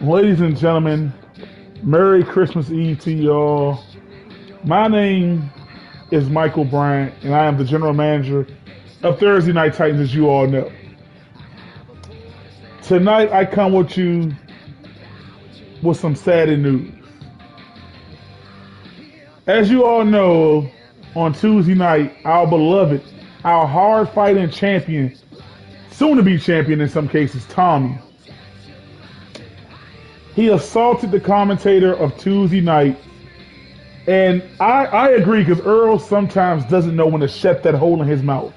Ladies and gentlemen, Merry Christmas Eve to y'all. My name is Michael Bryant, and I am the general manager of Thursday Night Titans, as you all know. Tonight, I come with you with some sad news. As you all know, on Tuesday night, our beloved, our hard-fighting champion, soon-to-be champion in some cases, Tommy, he assaulted the commentator of Tuesday night. And I agree, because Earl sometimes doesn't know when to shut that hole in his mouth.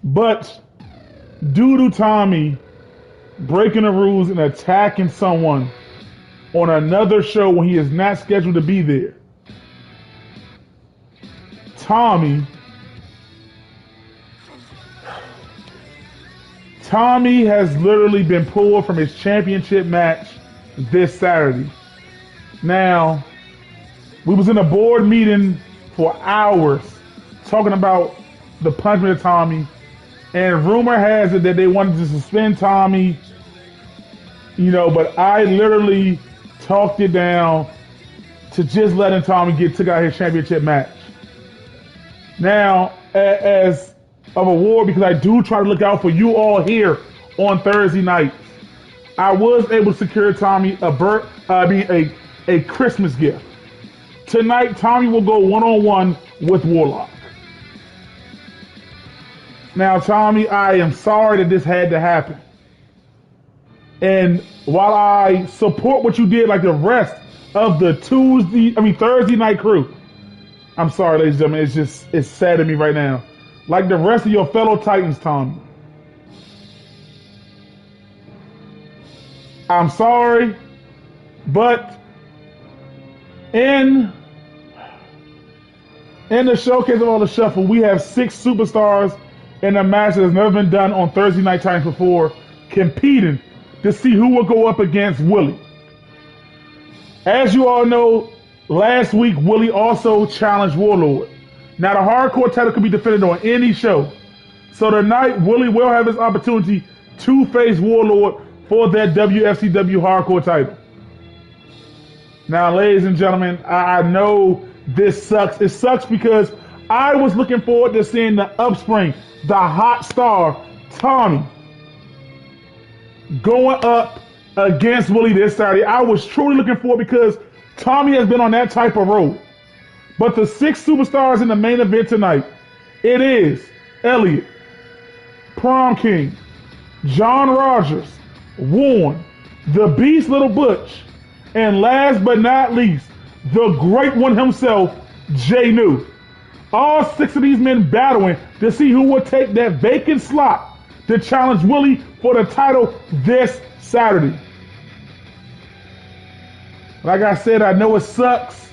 But due to Tommy breaking the rules and attacking someone on another show when he is not scheduled to be there, Tommy has literally been pulled from his championship match this Saturday. Now, we was in a board meeting for hours talking about the punishment of Tommy, and rumor has it that they wanted to suspend Tommy, but I literally talked it down to just letting Tommy took out his championship match. Now, as of award, because I do try to look out for you all here on Thursday night, I was able to secure Tommy a Christmas gift. Tonight, Tommy will go one-on-one with Warlock. Now, Tommy, I am sorry that this had to happen. And while I support what you did, like the rest of the Thursday night crew, I'm sorry, ladies and gentlemen, it's sad to me right now. Like the rest of your fellow Titans, Tommy, I'm sorry, but in the showcase of all the shuffle, we have 6 superstars in a match that has never been done on Thursday Night Titans before, competing to see who will go up against Willie. As you all know, last week Willie also challenged Warlord. Now, the hardcore title can be defended on any show. So tonight, Willie will have his opportunity to face Warlord for that WFCW hardcore title. Now, ladies and gentlemen, I know this sucks. It sucks because I was looking forward to seeing the upspring, the hot star, Tommy, going up against Willie this Saturday. I was truly looking forward because Tommy has been on that type of road. But the 6 superstars in the main event tonight, it is Elliot, Prom King, John Rogers, Warren, the Beast Little Butch, and last but not least, the great one himself, Jay New. All 6 of these men battling to see who will take that vacant slot to challenge Willie for the title this Saturday. Like I said, I know it sucks,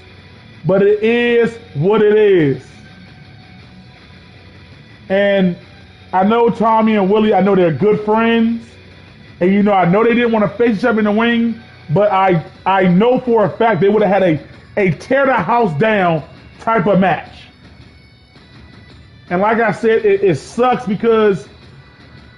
but it is what it is. And I know Tommy and Willie, I know they're good friends. And I know they didn't want to face each other in the ring, but I know for a fact they would have had a tear the house down type of match. And like I said, it sucks because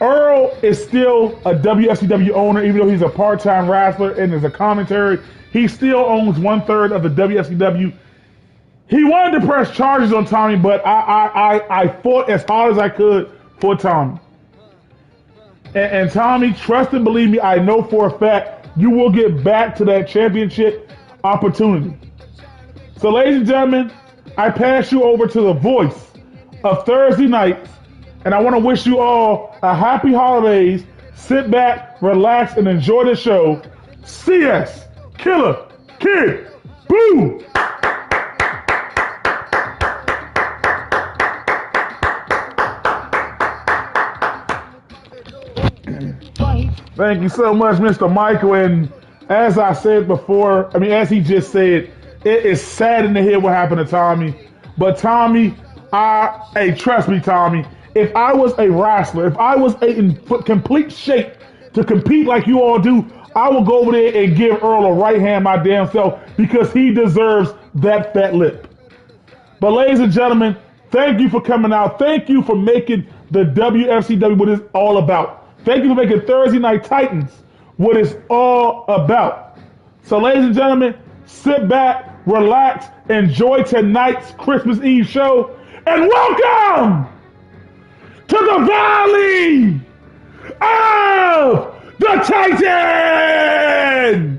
Earl is still a WFCW owner, even though he's a part-time wrestler and is a commentary. He still owns 1/3 of the WFCW. He wanted to press charges on Tommy, but I fought as hard as I could for Tommy. And Tommy, trust and believe me, I know for a fact you will get back to that championship opportunity. So, ladies and gentlemen, I pass you over to the voice of Thursday nights, and I want to wish you all a happy holidays. Sit back, relax, and enjoy the show. CS Killer Kid Boo! Thank you so much, Mr. Michael. And as I said before, as he just said, it is saddening to hear what happened to Tommy. But Tommy, trust me, Tommy, if I was a wrestler, if I was in complete shape to compete like you all do, I will go over there and give Earl a right hand my damn self because he deserves that fat lip. But ladies and gentlemen, thank you for coming out. Thank you for making the WFCW what it's all about. Thank you for making Thursday Night Titans what it's all about. So, ladies and gentlemen, sit back, relax, enjoy tonight's Christmas Eve show, and welcome to the Valley of the Titans!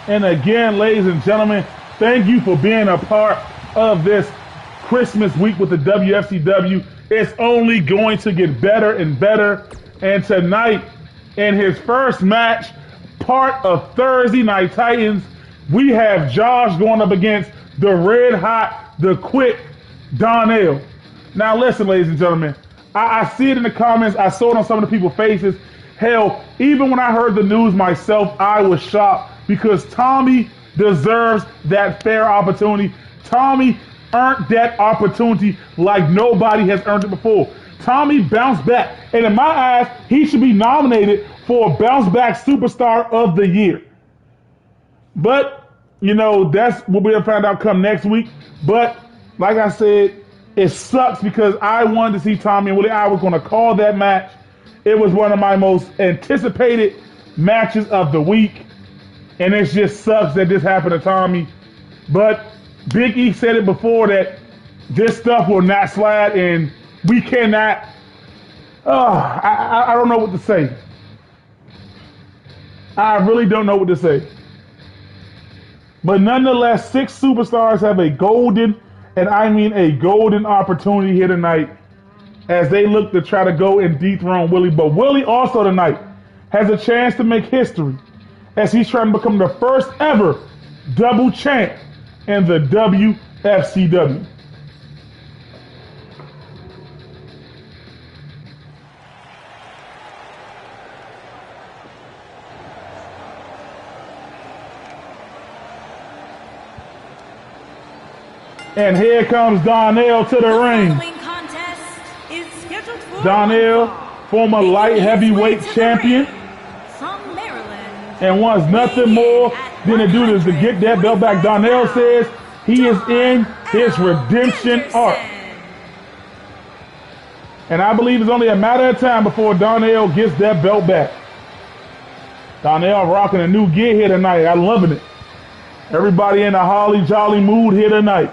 And again, ladies and gentlemen, thank you for being a part of this Christmas week with the WFCW. It's only going to get better and better. And tonight, in his first match, part of Thursday Night Titans, we have Josh going up against the red hot, the quick Donnell. Now listen, ladies and gentlemen, I see it in the comments. I saw it on some of the people's faces. Hell, even when I heard the news myself, I was shocked because Tommy deserves that fair opportunity. Tommy earned that opportunity like nobody has earned it before. Tommy bounced back, and in my eyes, he should be nominated for Bounce Back Superstar of the Year. But, you know, that's what we'll find out come next week. But, like I said, it sucks because I wanted to see Tommy and Willie. I was going to call that match. It was one of my most anticipated matches of the week. And it just sucks that this happened to Tommy. But Big E said it before that this stuff will not slide and we cannot. I don't know what to say. I really don't know what to say. But nonetheless, 6 superstars have a golden, and I mean a golden opportunity here tonight as they look to try to go and dethrone Willie. But Willie also tonight has a chance to make history as he's trying to become the first ever double champ in the WFCW. And here comes Donnell to the ring. Donnell, former light heavyweight champion, and wants nothing more than to do this to get that belt back. Donnell says he is in his redemption arc. And I believe it's only a matter of time before Donnell gets that belt back. Donnell rocking a new gear here tonight. I'm loving it. Everybody in a holly jolly mood here tonight.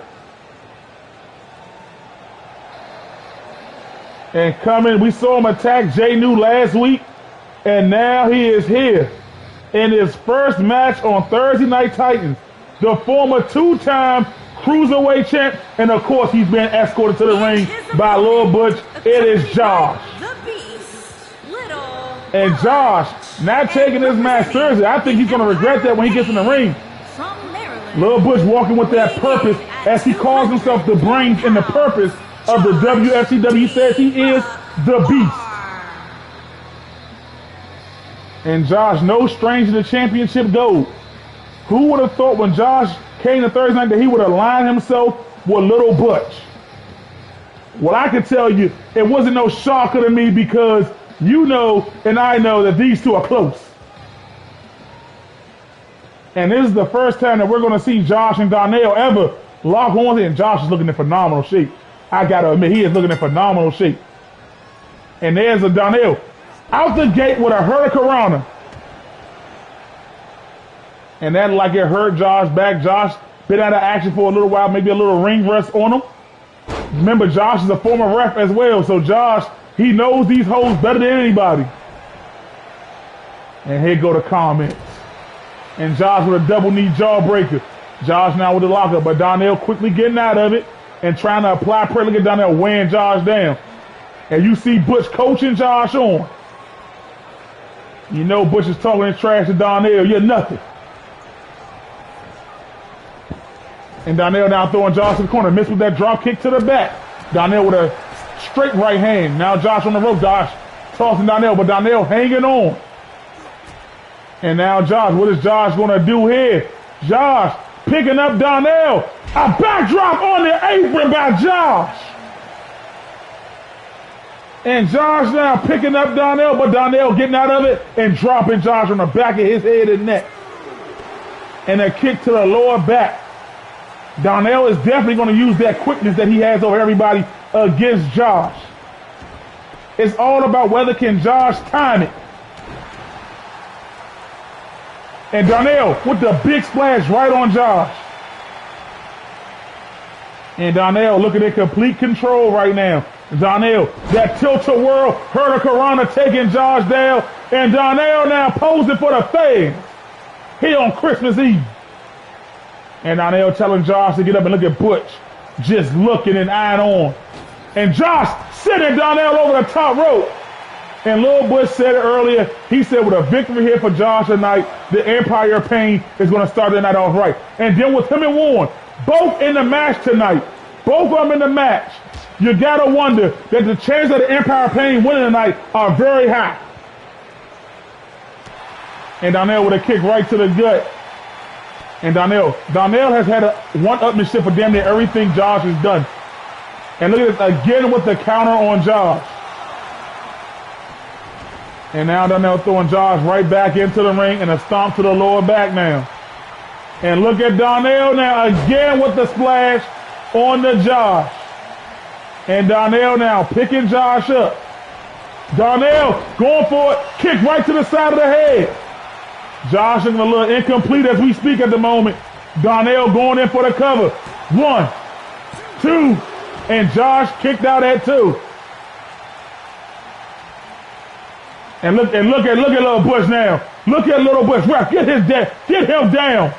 And coming, we saw him attack Jay New last week, and now he is here in his first match on Thursday Night Titans. The former 2-time Cruiserweight champ, and of course he's been escorted to the ring by Lil Butch. It is Josh. And Josh not taking this match seriously. I think he's going to regret that when he gets in the ring. Lil Butch walking with that purpose as he calls himself the brains and the purpose of the WFCW. He says he is the beast. And Josh, no stranger to championship gold. Who would have thought when Josh came to Thursday night that he would align himself with Little Butch? Well, I can tell you, it wasn't no shocker to me because you know and I know that these two are close. And this is the first time that we're going to see Josh and Donnell ever lock on, and Josh is looking in phenomenal shape. I got to admit, he is looking in phenomenal shape. And there's a Donnell out the gate with a hurricanrana. And that like it hurt Josh back. Josh been out of action for a little while, maybe a little ring rust on him. Remember, Josh is a former ref as well, so Josh, he knows these hoes better than anybody. And here go the comments. And Josh with a double knee jawbreaker. Josh now with the lockup, but Donnell quickly getting out of it and trying to apply pressure. Look at Donnell weighing Josh down. And you see Butch coaching Josh on. You know Butch is talking his trash to Donnell. You're nothing. And Donnell now throwing Josh to the corner. Missed with that drop kick to the back. Donnell with a straight right hand. Now Josh on the rope. Josh tossing Donnell, but Donnell hanging on. And now Josh, what is Josh going to do here? Josh picking up Donnell. A backdrop on the apron by Josh. And Josh now picking up Donnell, but Donnell getting out of it and dropping Josh on the back of his head and neck. And a kick to the lower back. Donnell is definitely going to use that quickness that he has over everybody against Josh. It's all about whether can Josh time it. And Donnell with the big splash right on Josh. And Donnell looking at complete control right now. Donnell, that tilt-a-whirl, hurricanrana taking Josh down. And Donnell now posing for the fans here on Christmas Eve. And Donnell telling Josh to get up and look at Butch. Just looking and eyeing on. And Josh sending Donnell over the top rope. And Lil Butch said it earlier. He said with a victory here for Josh tonight, the Empire of Pain is going to start the night off right. And then with him and Warren, both in the match tonight, both of them in the match, you got to wonder that the chances of the Empire of Pain winning tonight are very high. And Donnell with a kick right to the gut. And Donnell has had a one-upmanship for damn near everything Josh has done. And look at this again with the counter on Josh. And now Donnell throwing Josh right back into the ring and a stomp to the lower back now. And look at Donnell now again with the splash on the Josh. And Donnell now picking Josh up. Donnell going for it, kick right to the side of the head. Josh looking a little incomplete as we speak at the moment. Donnell going in for the cover. 1, 2, and Josh kicked out at 2. And look at Little Butch now. Look at Little Butch. Ref, get him down.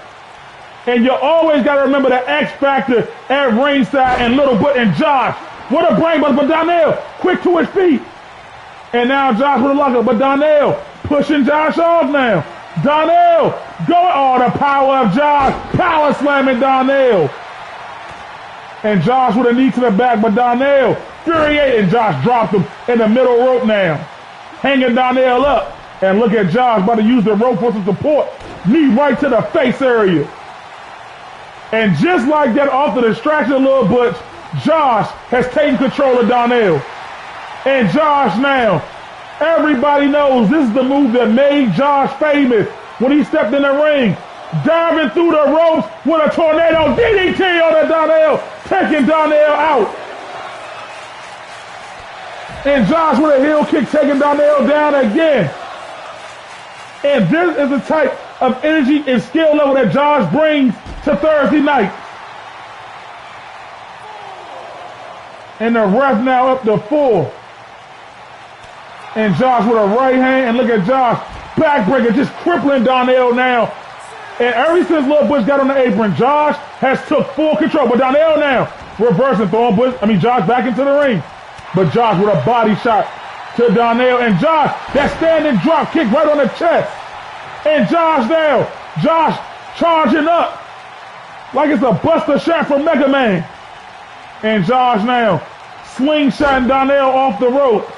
And you always got to remember the X factor at ringside and Little Butch and Josh. What a brain bust, but Donnell quick to his feet. And now Josh with a lockup, but Donnell pushing Josh off now. Donnell going, oh, the power of Josh, power slamming Donnell. And Josh with a knee to the back, but Donnell infuriated. Josh dropped him in the middle rope now. Hanging Donnell up. And look at Josh about to use the rope for some support. Knee right to the face area. And just like that, off the distraction of Lil Butch, Josh has taken control of Donnell. And Josh now, everybody knows this is the move that made Josh famous when he stepped in the ring. Diving through the ropes with a tornado DDT on the Donnell, taking Donnell out. And Josh with a heel kick taking Donnell down again. And this is the type of energy and skill level that Josh brings to Thursday night. And the ref now up to 4. And Josh with a right hand, and look at Josh, backbreaker, just crippling Donnell now. And ever since Lil Butch got on the apron, Josh has took full control. But Donnell now reversing, throwing Josh back into the ring. But Josh with a body shot to Donnell, and Josh, that standing drop kick right on the chest. And Josh charging up like it's a Buster shot from Mega Man. And Josh now slingshotting Donnell off the rope.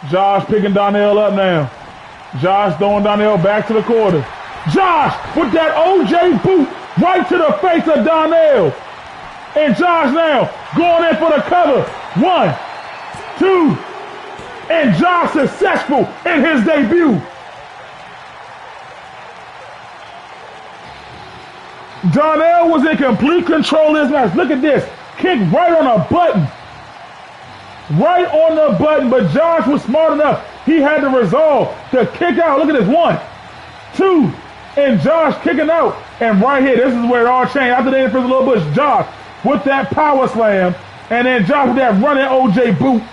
Josh picking Donnell up now. Josh throwing Donnell back to the quarter. Josh with that OJ boot right to the face of Donnell. And Josh now going in for the cover. 1, 2, and Josh successful in his debut. Donnell was in complete control of this match. Look at this. Kick right on a button. Right on the button, but Josh was smart enough. He had the resolve to kick out. Look at this. 1, 2, and Josh kicking out. And right here, this is where it all changed. After they first Lil Butch, Josh with that power slam, and then Josh with that running OJ boot,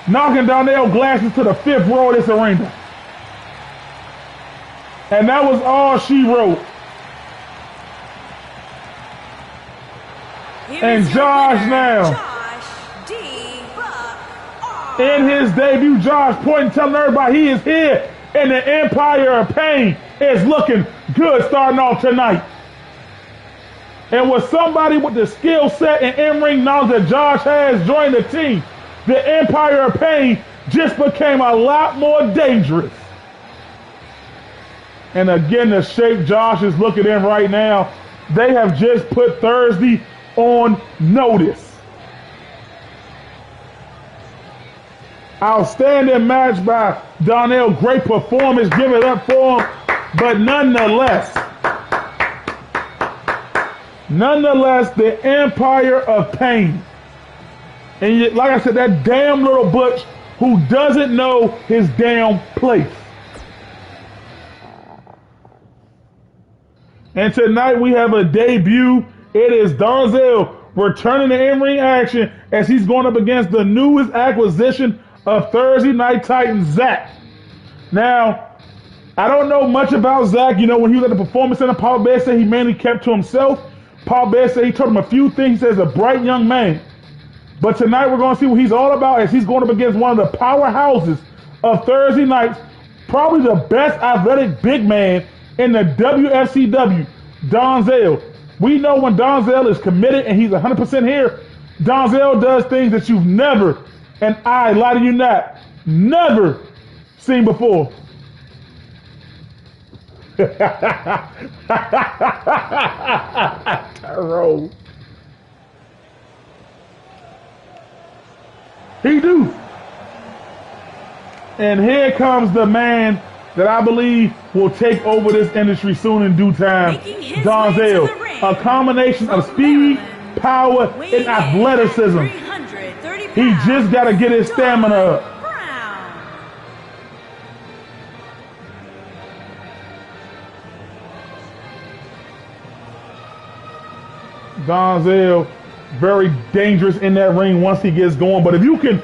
knocking Donnell glasses to the 5th row of this arena. And that was all she wrote. And Josh now, in his debut, Josh pointing, telling everybody he is here, and the Empire of Pain is looking good starting off tonight. And with somebody with the skill set and in-ring knowledge that Josh has joined the team, the Empire of Pain just became a lot more dangerous. And again, the shape Josh is looking in right now, they have just put Thursday on notice. Outstanding match by Donnell. Great performance. Give it up for him. But nonetheless, the Empire of Pain. And like I said, that damn little Butch who doesn't know his damn place. And tonight we have a debut. It is Donzel returning to in-ring action as he's going up against the newest acquisition of Thursday Night Titan, Zach. Now, I don't know much about Zach. You know, when he was at the Performance Center, Paul Bear said he mainly kept to himself. Paul Bear said he told him a few things. He says a bright young man. But tonight we're going to see what he's all about as he's going up against one of the powerhouses of Thursday nights, probably the best athletic big man in the WFCW, Donzel. We know when Donzel is committed and he's 100% here, Donzel does things that you've never, and I lie to you not, never seen before. Tyrone. He do. And here comes the man that I believe will take over this industry soon in due time, Donzel. A combination of speed, power, and athleticism. He just got to get his stamina up. Donzel, very dangerous in that ring once he gets going. But if you can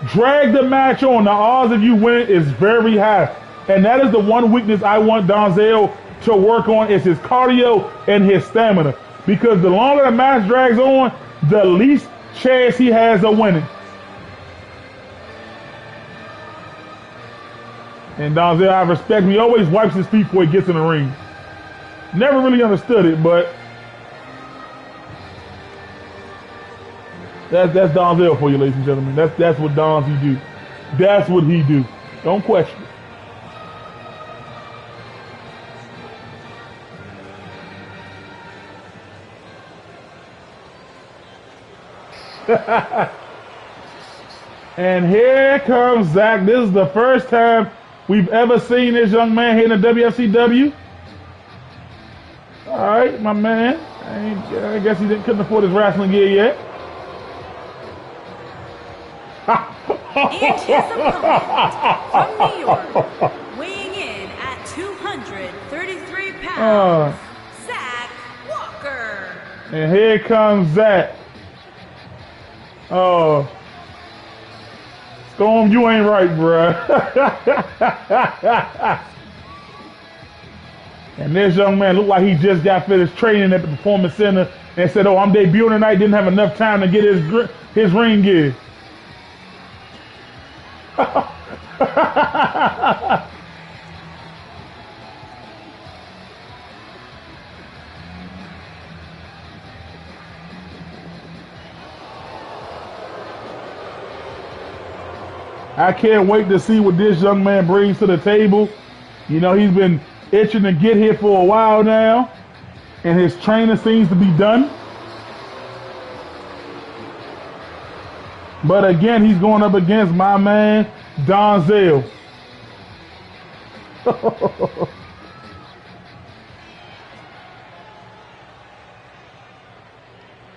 drag the match on, the odds of you winning is very high. And that is the one weakness I want Donzel to work on, is his cardio and his stamina. Because the longer the match drags on, the least chance he has of winning. And Donzel, I respect him. He always wipes his feet before he gets in the ring. Never really understood it, but that's Donzel for you, ladies and gentlemen. That's what Donzel do. That's what he do. Don't question it. And here comes Zach. This is the first time we've ever seen this young man here in the WFCW. All right, my man. I guess he couldn't afford his wrestling gear yet. And his opponent from New York, weighing in at 233 pounds, Zach Walker. And here comes Zach. Oh, Storm, you ain't right, bruh. And this young man looked like he just got finished training at the Performance Center and said, "Oh, I'm debuting tonight." Didn't have enough time to get his ring gear. I can't wait to see what this young man brings to the table. You know, he's been itching to get here for a while now, and his training seems to be done. But again, he's going up against my man, Donzel.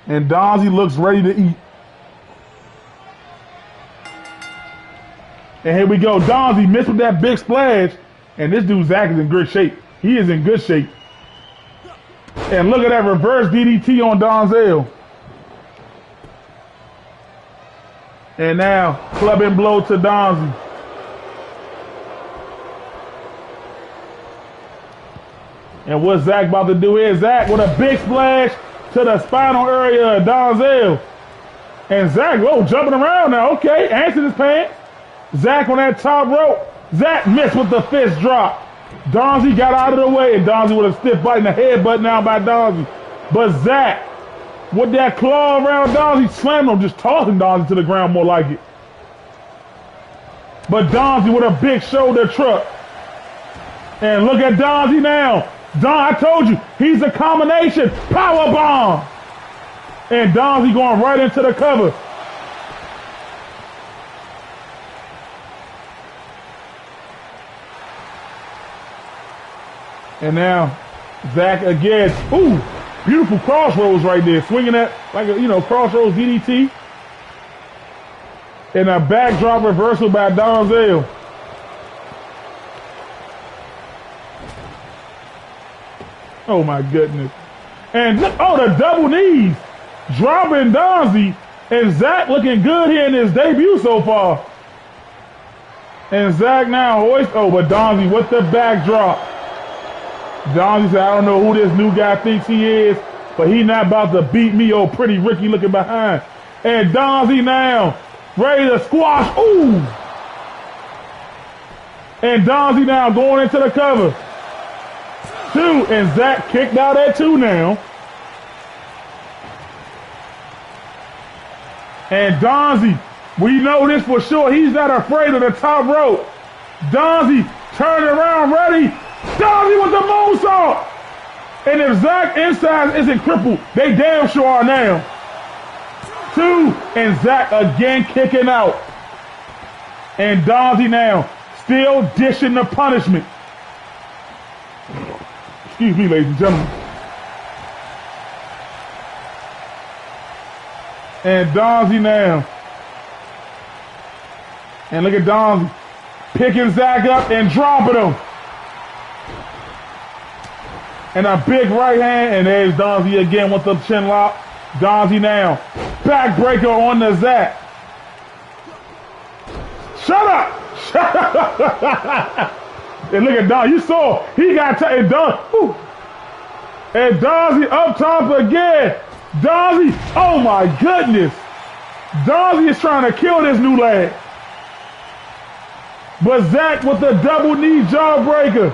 And Donzel looks ready to eat. And here we go. Donzel missed with that big splash. And this dude, Zach, is in good shape. He is in good shape. And look at that reverse DDT on Donzel. And now, clubbing blow to Donzel. And what Zach about to do is Zach with a big splash to the spinal area of Donzel. And Zach, whoa, jumping around now. Okay, answered his pants. Zach on that top rope. Zach missed with the fist drop. Donzel got out of the way, and Donzel with a stiff bite in the headbutt now by Donzel. But Zach, with that claw around Donzie, slammed him, just tossing Donzie to the ground more like it. But Donzie with a big shoulder truck. And look at Donzie now. I told you, he's a combination power bomb. And Donzie going right into the cover. And now, Zach again. Ooh, beautiful crossroads right there. Swinging that like a, crossroads DDT. And a backdrop reversal by Donzel. Oh my goodness. And look, the double knees. Dropping Donzie. And Zach looking good here in his debut so far. And Zach now hoist. Oh, but Donzie with the backdrop. Donzie said, I don't know who this new guy thinks he is, but he not about to beat me, old Pretty Ricky looking behind. And Donzie now ready to squash. Ooh. And Donzie now going into the cover. 2, and Zach kicked out at 2 now. And Donzie, we know this for sure. He's not afraid of the top rope. Donzie turning around, ready. Donzie with the moonsault. And if Zach inside isn't crippled, they damn sure are now. 2, and Zach again kicking out. And Donzie now still dishing the punishment. Excuse me, ladies and gentlemen. And Donzie now. And look at Donzie picking Zach up and dropping him. And a big right hand, and there's Donzie again with the chin lock. Donzie now. Backbreaker on the Zach. Shut up! Shut up! And look at Donzie. You saw he got and Donzie up top again. Donzie, oh my goodness. Donzie is trying to kill this new lad. But Zach with the double knee jawbreaker.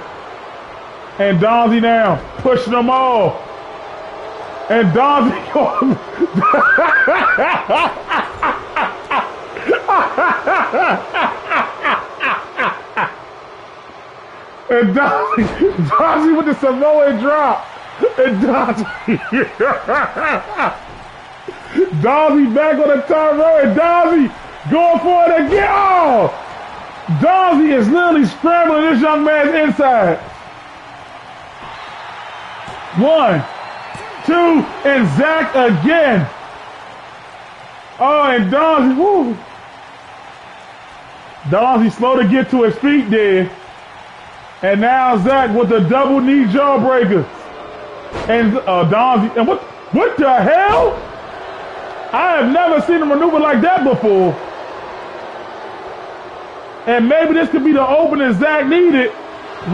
And Donzie now pushing them all. And Donzie going. And Donzie with the Samoan drop. And Donzie back on the top row. And Donzie going for it again. Oh! Donzie is literally scrambling this young man's inside. 1, 2, and Zach again. Oh, and Donzie, woo. Donzie slow to get to his feet there. And now Zach with the double knee jawbreaker. And Donzie, and what the hell? I have never seen a maneuver like that before. And maybe this could be the opening Zach needed.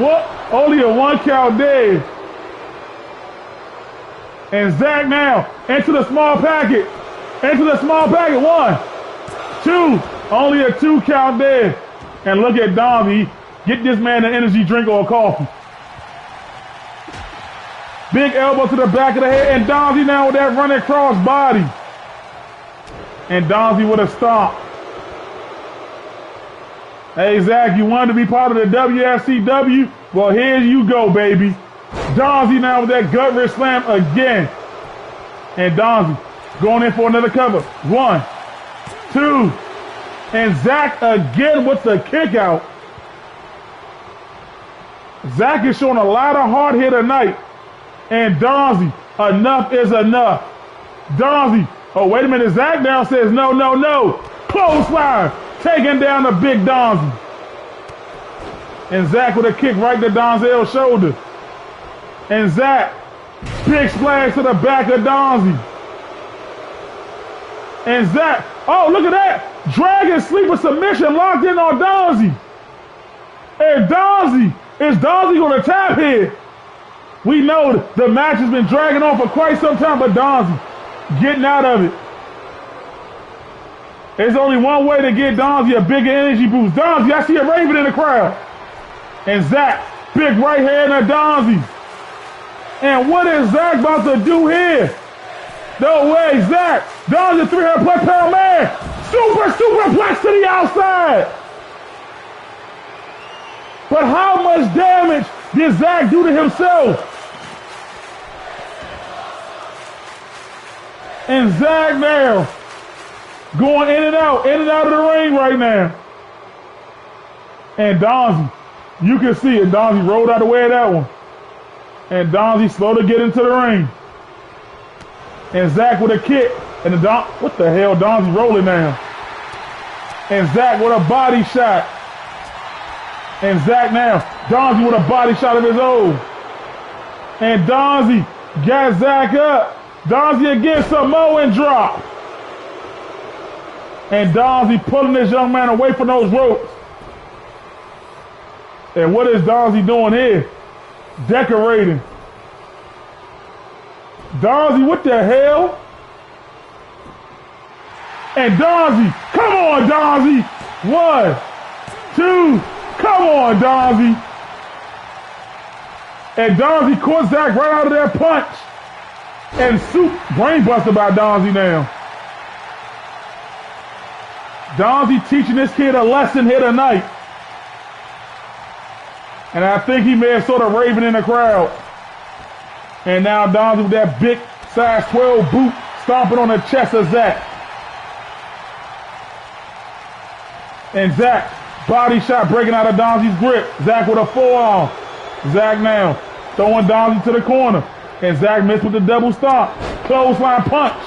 What? Only a 1 count there. And Zach now into the small packet. Into the small packet. 1, 2. Only a 2 count there. And look at Donzie. Get this man an energy drink or a coffee. Big elbow to the back of the head. And Donzie now with that running cross body. And Donzie with a stomp. Hey, Zach, you wanted to be part of the Wfcw? Well, here you go, baby. Donzie now with that gut wrist slam again. And Donzie going in for another cover. 1, 2. And Zach again with the kick out. Zach is showing a lot of heart here tonight. And Donzie, enough is enough. Donzie, oh, wait a minute. Zach now says no, no, no. Clothesline. Taking down the big Donzie. And Zach with a kick right to Donzel's shoulder. And Zach, big splash to the back of Donzie. And Zach, oh, look at that. Dragon sleeper submission locked in on Donzie. And Donzie, is Donzie going to tap here? We know the match has been dragging on for quite some time, but Donzie getting out of it. There's only one way to get Donzie a bigger energy boost. Donzie, I see a Raven in the crowd. And Zach, big right hand of Donzie. And what is Zach about to do here? No way, Zach. Donzie 300 plus pound man. Superplex to the outside. But how much damage did Zach do to himself? And Zach now going in and out of the ring right now. And Donzie, you can see it. Donzie rolled out of the way of that one. And Donzie slow to get into the ring. And Zach with a kick. And what the hell? Donzie rolling now. And Zach with a body shot. And Zach now. Donzie with a body shot of his own. And Donzie got Zach up. Donzie again, Samoan drop. And Donzie pulling this young man away from those ropes. And what is Donzie doing here? Decorating. Donzie, what the hell? And Donzie, come on, Donzie. 1, 2, come on, Donzie. And Donzie caught Zach right out of that punch. And brainbuster by Donzie now. Donzie teaching this kid a lesson here tonight. And I think he may have sort of raving in the crowd. And now Donzie with that big size 12 boot stomping on the chest of Zach. And Zach, body shot breaking out of Donzie's grip. Zach with a forearm. Zach now throwing Donzie to the corner. And Zach missed with the double stomp. Clothesline punch.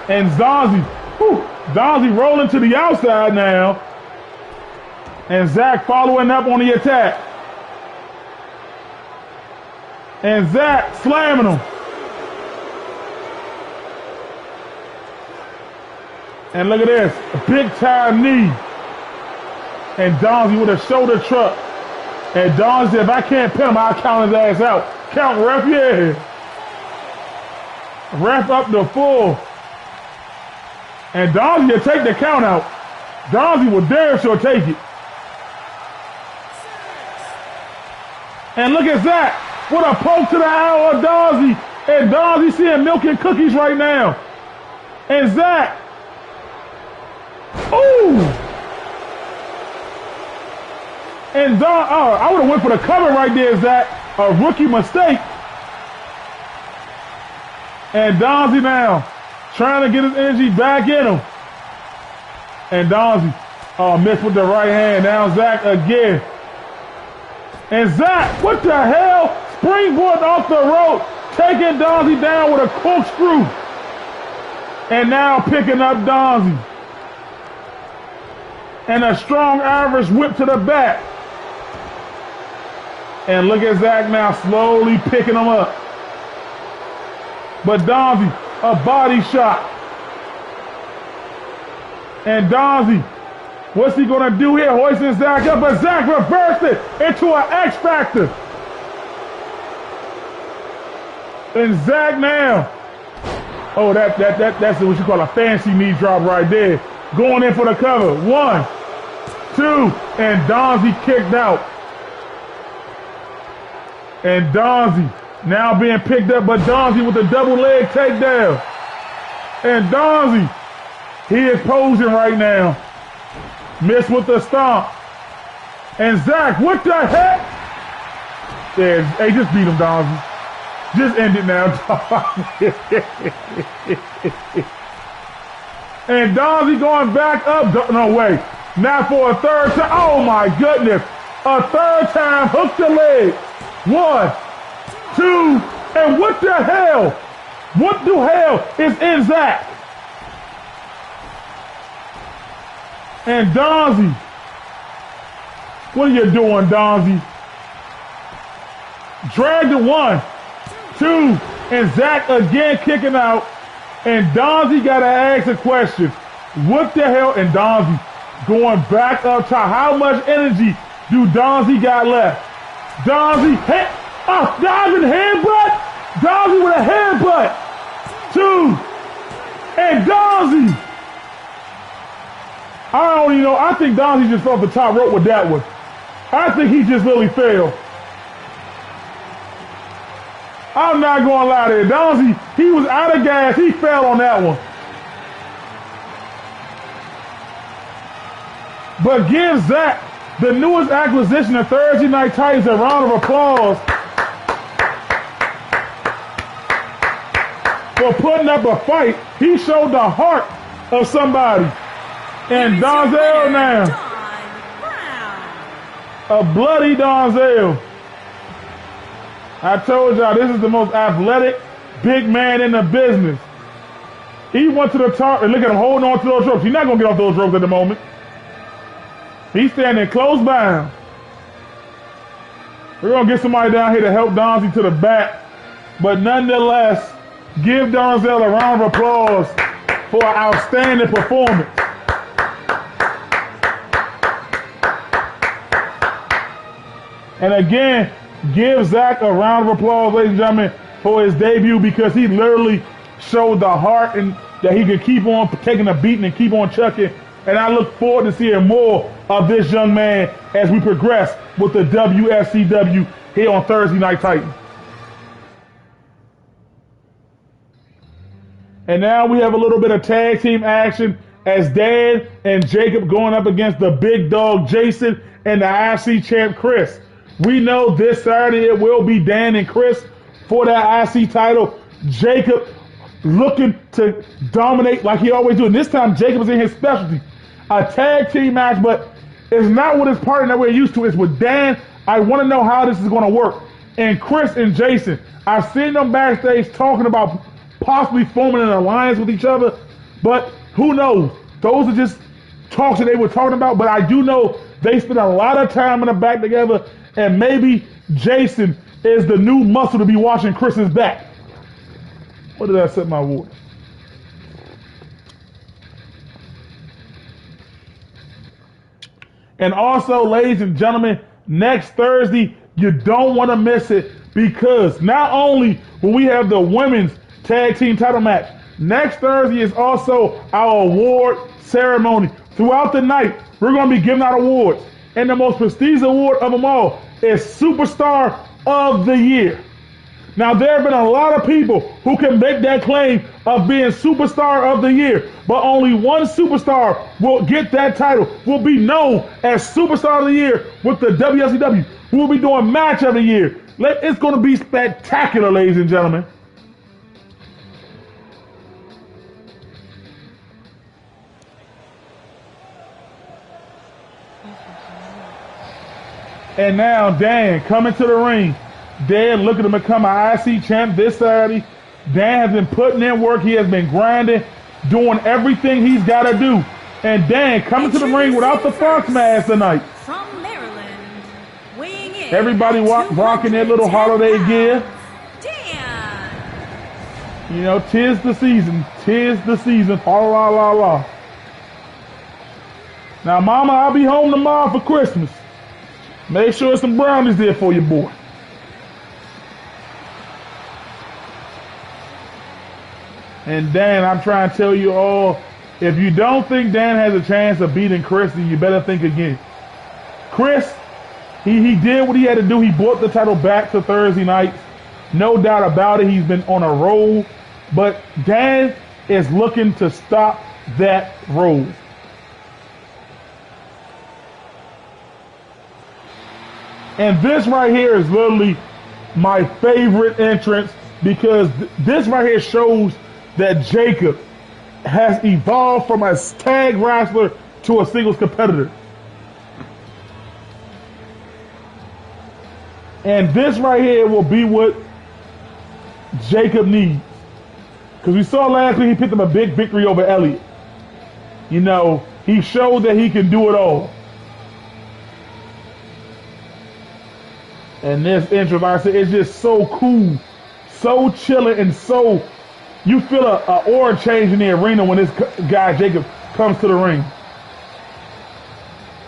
And Donzie rolling to the outside now. And Zach following up on the attack. And Zach slamming him. And look at this. A big time knee. And Donzie with a shoulder truck. And Donzie said, if I can't pin him, I'll count his ass out. Count ref, yeah. Ref up to 4. And Donzie will take the count out. Donzie will damn sure take it. And look at Zach. What a poke to the eye of Donzie. And Donzie seeing milk and cookies right now. And Zach. Ooh. And I would have went for the cover right there, Zach. A rookie mistake. And Donzie now trying to get his energy back in him. And Donzie missed with the right hand. Now Zach again. And Zach, what the hell? Springboard off the rope, taking Donzie down with a corkscrew. And now picking up Donzie. And a strong Irish whip to the back. And look at Zach now slowly picking him up. But Donzie, a body shot. And Donzie, what's he going to do here? Hoisting Zach up, but Zach reversed it into an X Factor. And Zach now, that's what you call a fancy knee drop right there. Going in for the cover. 1, 2, and Donzie kicked out. And Donzie now being picked up, but Donzie with the double leg takedown. And Donzie, he is posing right now. Missed with the stomp. And Zach, what the heck? Yeah, hey, just beat him, Donzie. Just end it now. And Donzie going back up. No, wait. Now for a third time. Oh, my goodness. A third time. Hook the leg. 1, 2, and what the hell? What the hell is in Zach? And Donzie. What are you doing, Donzie? Dragged it 1, 2, and Zach again kicking out. And Donzie got to ask a question. What the hell? And Donzie going back up top. How much energy do Donzie got left? Donzie, Donzie headbutt. Donzie with a headbutt. 2, and Donzie. I don't even know. I think Donzie just fell off the top rope with that one. I think he just literally fell. I'm not going to lie there. Donzie, he was out of gas. He fell on that one. But give Zach, the newest acquisition of Thursday Night Titans, a round of applause for putting up a fight. He showed the heart of somebody. And Donzel now. A bloody Donzel. I told y'all this is the most athletic big man in the business. He went to the top and look at him holding on to those ropes. He's not going to get off those ropes at the moment. He's standing close by him. We're going to get somebody down here to help Donzie to the back. But nonetheless, give Donzel a round of applause for an outstanding performance. And again, give Zach a round of applause, ladies and gentlemen, for his debut, because he literally showed the heart and that he could keep on taking a beating and keep on chucking. And I look forward to seeing more of this young man as we progress with the Wfcw here on Thursday Night Titans. And now we have a little bit of tag team action as Dan and Jacob going up against the big dog Jason and the IC champ Chris. We know this Saturday it will be Dan and Chris for that IC title. Jacob looking to dominate like he always do. And this time Jacob is in his specialty. A tag team match, but it's not with his partner that we're used to. It's with Dan. I want to know how this is going to work. And Chris and Jason, I've seen them backstage talking about possibly forming an alliance with each other, but who knows? Those are just talks that they were talking about, but I do know they spend a lot of time in the back together, and maybe Jason is the new muscle to be watching Chris's back. What did I set my water? And also, ladies and gentlemen, next Thursday, you don't want to miss it, because not only will we have the women's tag team title match, next Thursday is also our award ceremony. Throughout the night, we're going to be giving out awards. And the most prestigious award of them all is Superstar of the Year. Now, there have been a lot of people who can make that claim of being Superstar of the Year, but only one superstar will get that title, will be known as Superstar of the Year with the WCW. We'll be doing Match of the Year. It's going to be spectacular, ladies and gentlemen. And now Dan coming to the ring. Dan looking to become an IC champ this Saturday. Dan has been putting in work. He has been grinding, doing everything he's got to do. And Dan coming to the ring without the Fox mask tonight. From Maryland, weighing in everybody rocking their little holiday gear. Dan. You know, 'tis the season. 'Tis the season. La la la la. Now, Mama, I'll be home tomorrow for Christmas. Make sure there's some brownies there for you, boy. And Dan, I'm trying to tell you all, if you don't think Dan has a chance of beating Chris, then you better think again. Chris, he did what he had to do. He brought the title back to Thursday nights. No doubt about it. He's been on a roll. But Dan is looking to stop that roll. And this right here is literally my favorite entrance, because this right here shows that Jacob has evolved from a tag wrestler to a singles competitor. And this right here will be what Jacob needs. Because we saw last week he picked up a big victory over Elliott. You know, he showed that he can do it all. And this entrance, like I said, it's just so cool, so chilling, and so, you feel a aura change in the arena when this guy, Jacob, comes to the ring.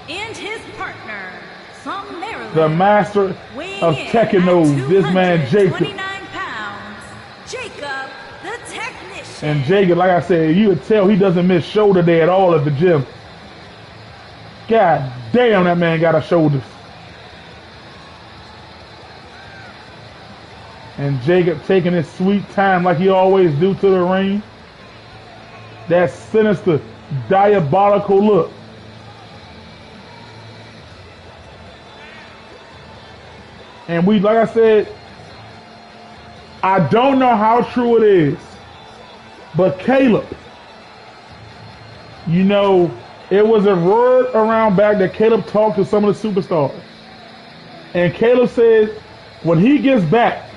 And his partner, from Maryland, the master of Tekken, this man, Jacob. 29 pounds, Jacob, the technician. And Jacob, like I said, you would tell he doesn't miss shoulder day at all at the gym. God damn, that man got a shoulders. And Jacob taking his sweet time like he always do to the ring. That sinister, diabolical look. And we, like I said, I don't know how true it is, but Caleb, you know, it was a word around back that Caleb talked to some of the superstars. And Caleb said when he gets back,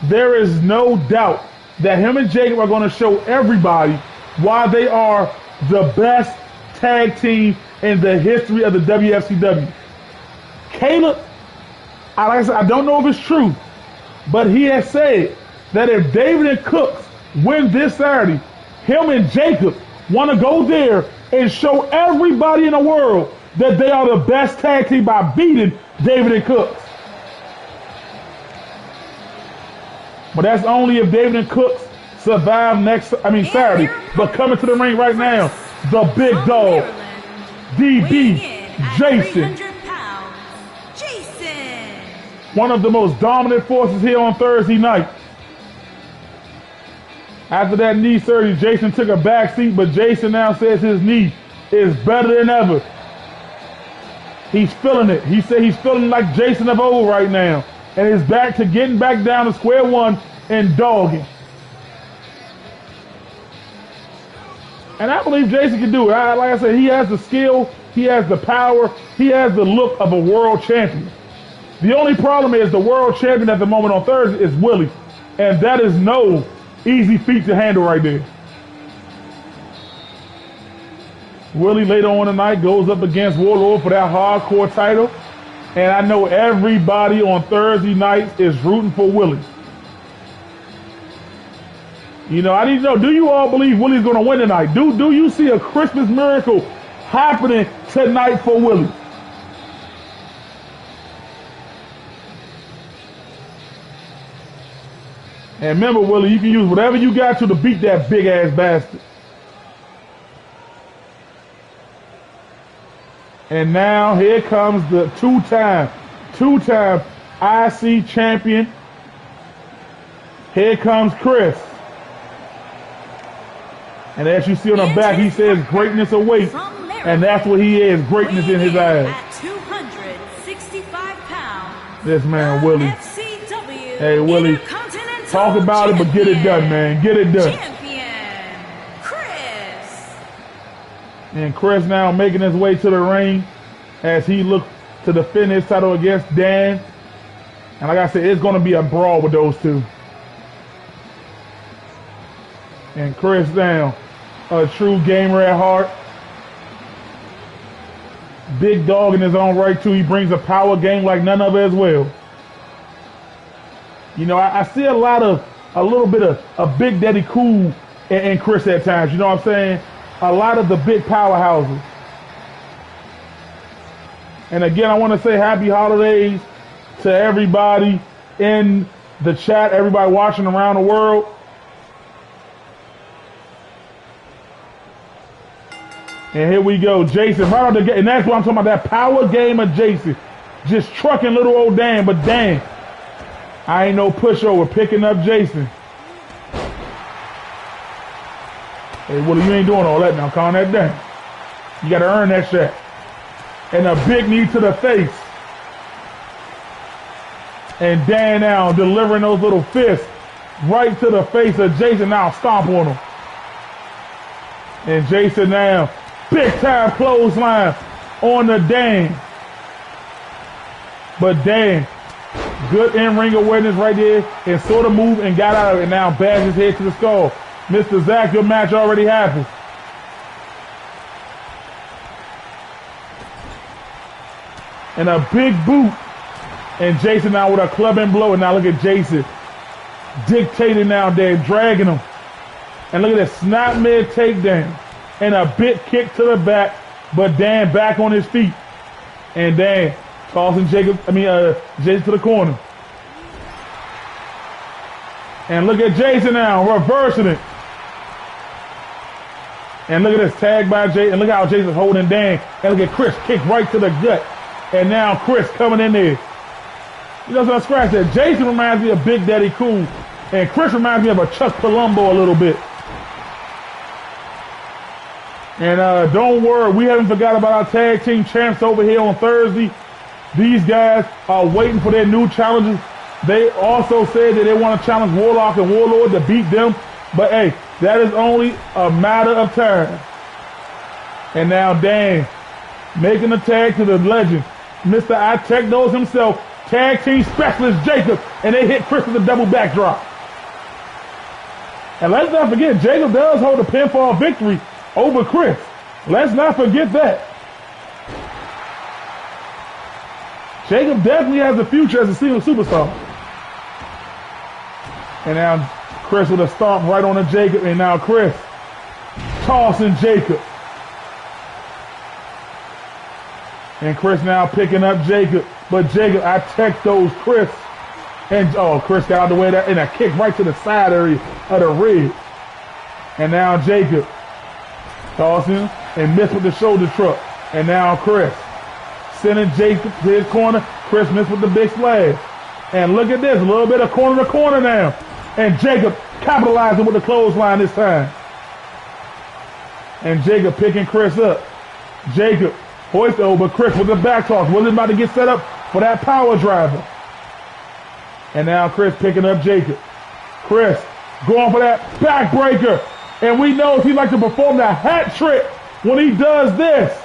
there is no doubt that him and Jacob are going to show everybody why they are the best tag team in the history of the WFCW. Caleb, like I said, I don't know if it's true, but he has said that if David and Cooks win this Saturday, him and Jacob want to go there and show everybody in the world that they are the best tag team by beating David and Cooks. But that's only if David and Cooks survive Saturday. But coming to the ring right now, the big dog, DB, Jason. One of the most dominant forces here on Thursday night. After that knee surgery, Jason took a back seat, but Jason now says his knee is better than ever. He's feeling it. He said he's feeling like Jason of old right now. And is back to getting back down to square one and dogging. And I believe Jason can do it. Like I said, he has the skill, he has the power, he has the look of a world champion. The only problem is the world champion at the moment on Thursday is Willie. And that is no easy feat to handle right there. Willie later on tonight goes up against Warlord for that hardcore title. And I know everybody on Thursday nights is rooting for Willie. You know, I need to know, do you all believe Willie's going to win tonight? Do you see a Christmas miracle happening tonight for Willie? And remember, Willie, you can use whatever you got to beat that big-ass bastard. And now here comes the two-time IC champion. Here comes Chris. And as you see on the back, he says greatness awaits. And that's what he is, greatness in his eyes. At 265 pounds, This man, Willie. FCW Hey, Willie, talk about it, but get it done, man. Get it done. Champion, Chris. And Chris now making his way to the ring as he looks to defend his title against Dan. And like I said, it's going to be a brawl with those two. And Chris now, a true gamer at heart. Big dog in his own right, too. He brings a power game like none other as well. You know, I see a little bit of Big Daddy Cool in Chris at times. You know what I'm saying? A lot of the big powerhouses. And again, I want to say happy holidays to everybody in the chat, everybody watching around the world. And here we go, Jason, right on the gate. And that's what I'm talking about, that power game of Jason. Just trucking little old Dan, but Dan, I ain't no pushover, picking up Jason. Hey, Willie, you ain't doing all that now, calm that down. You gotta earn that shot. And a big knee to the face. And Dan now delivering those little fists right to the face of Jason, now stomp on him. And Jason now, big time clothesline on the Dan. But Dan, good in-ring awareness right there, and sort of moved and got out of it, and now bashed his head to the skull. Mr. Zach, your match already happened. And a big boot. And Jason now with a clubbing blow. And now look at Jason dictating now there, dragging him. And look at this snap mid takedown. And a big kick to the back. But Dan back on his feet. And Dan tossing Jason to the corner. And look at Jason now, reversing it. And look at this tag by Jason. And look how Jason's holding Dan. And look at Chris kick right to the gut. And now Chris coming in there. You know, so I scratch that. Jason reminds me of Big Daddy Cool, and Chris reminds me of a Chuck Palumbo a little bit. And don't worry, we haven't forgot about our tag team champs over here on Thursday. These guys are waiting for their new challenges. They also said that they want to challenge Warlock and Warlord to beat them. But hey, that is only a matter of time. And now Dan making the tag to the legend, Mr. I Tech knows himself, tag team specialist Jacob, and they hit Chris with a double backdrop. And let's not forget, Jacob does hold a pinfall victory over Chris. Let's not forget that. Jacob definitely has a future as a single superstar. And now Chris with a stomp right on the Jacob, and now Chris tossing Jacob. And Chris now picking up Jacob. But Jacob, I text those Chris. And Chris got out of the way of that, and a kick right to the side area of the rib. And now Jacob tossing and missed with the shoulder truck. And now Chris sending Jacob to his corner. Chris missed with the big splash. And look at this, a little bit of corner to corner now. And Jacob capitalizing with the clothesline this time. And Jacob picking Chris up. Jacob hoist over Chris with the back toss. Wasn't about to get set up for that power driver. And now Chris picking up Jacob. Chris going for that backbreaker. And we know he likes to perform that hat trick when he does this.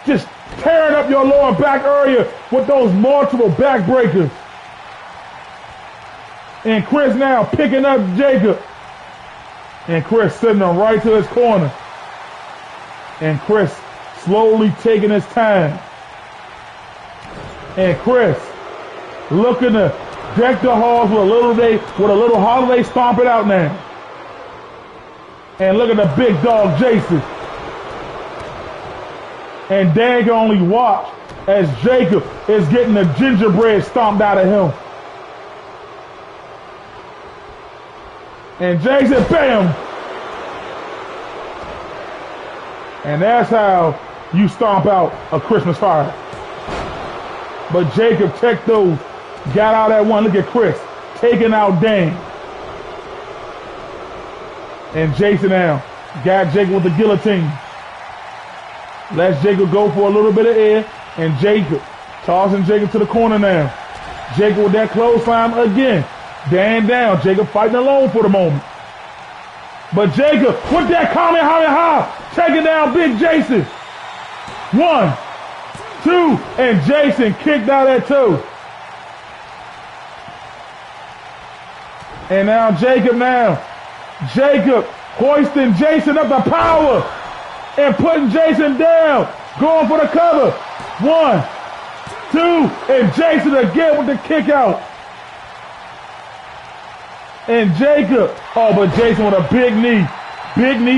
Just tearing up your lower back area with those multiple backbreakers. And Chris now picking up Jacob. And Chris sending him right to his corner. And Chris slowly taking his time. And Chris looking to deck the halls with a little holiday stomp it out now. And look at the big dog Jason. And Dan can only watch as Jacob is getting the gingerbread stomped out of him. And Jason, bam! And that's how you stomp out a Christmas fire. But Jacob checked those, got out that one. Look at Chris taking out Dan. And Jason now got Jacob with the guillotine. Lets Jacob go for a little bit of air. And Jacob tossing Jacob to the corner now. Jacob with that clothesline again. Dan down. Jacob fighting alone for the moment. But Jacob with that Kamehameha taking down Big Jason. 1, 2, and Jason kicked out at 2. And now Jacob hoisting Jason up the power and putting Jason down. Going for the cover. 1, 2, and Jason again with the kick out. And Jacob, but Jason with a big knee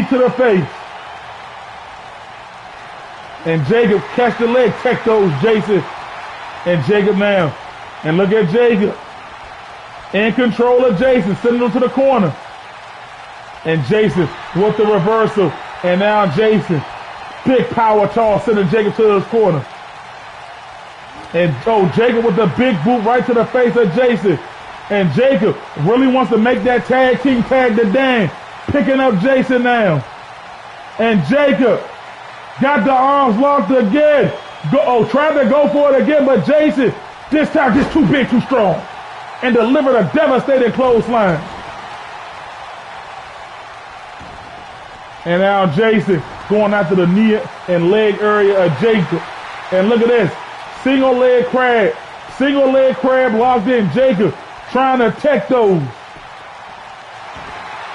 to the face. And Jacob catch the leg, tech those Jason. And Jacob now, and look at Jacob. In control of Jason, sending him to the corner. And Jason with the reversal. And now Jason, big power toss, sending Jacob to his corner. And Jacob with the big boot right to the face of Jason. And Jacob really wants to make that tag team tag to Dan. Picking up Jason now. And Jacob got the arms locked again. Tried to go for it again, but Jason, this time just too big, too strong. And delivered a devastating clothesline. And now Jason going after the knee and leg area of Jacob. And look at this. Single leg crab locked in. Jacob trying to tech those.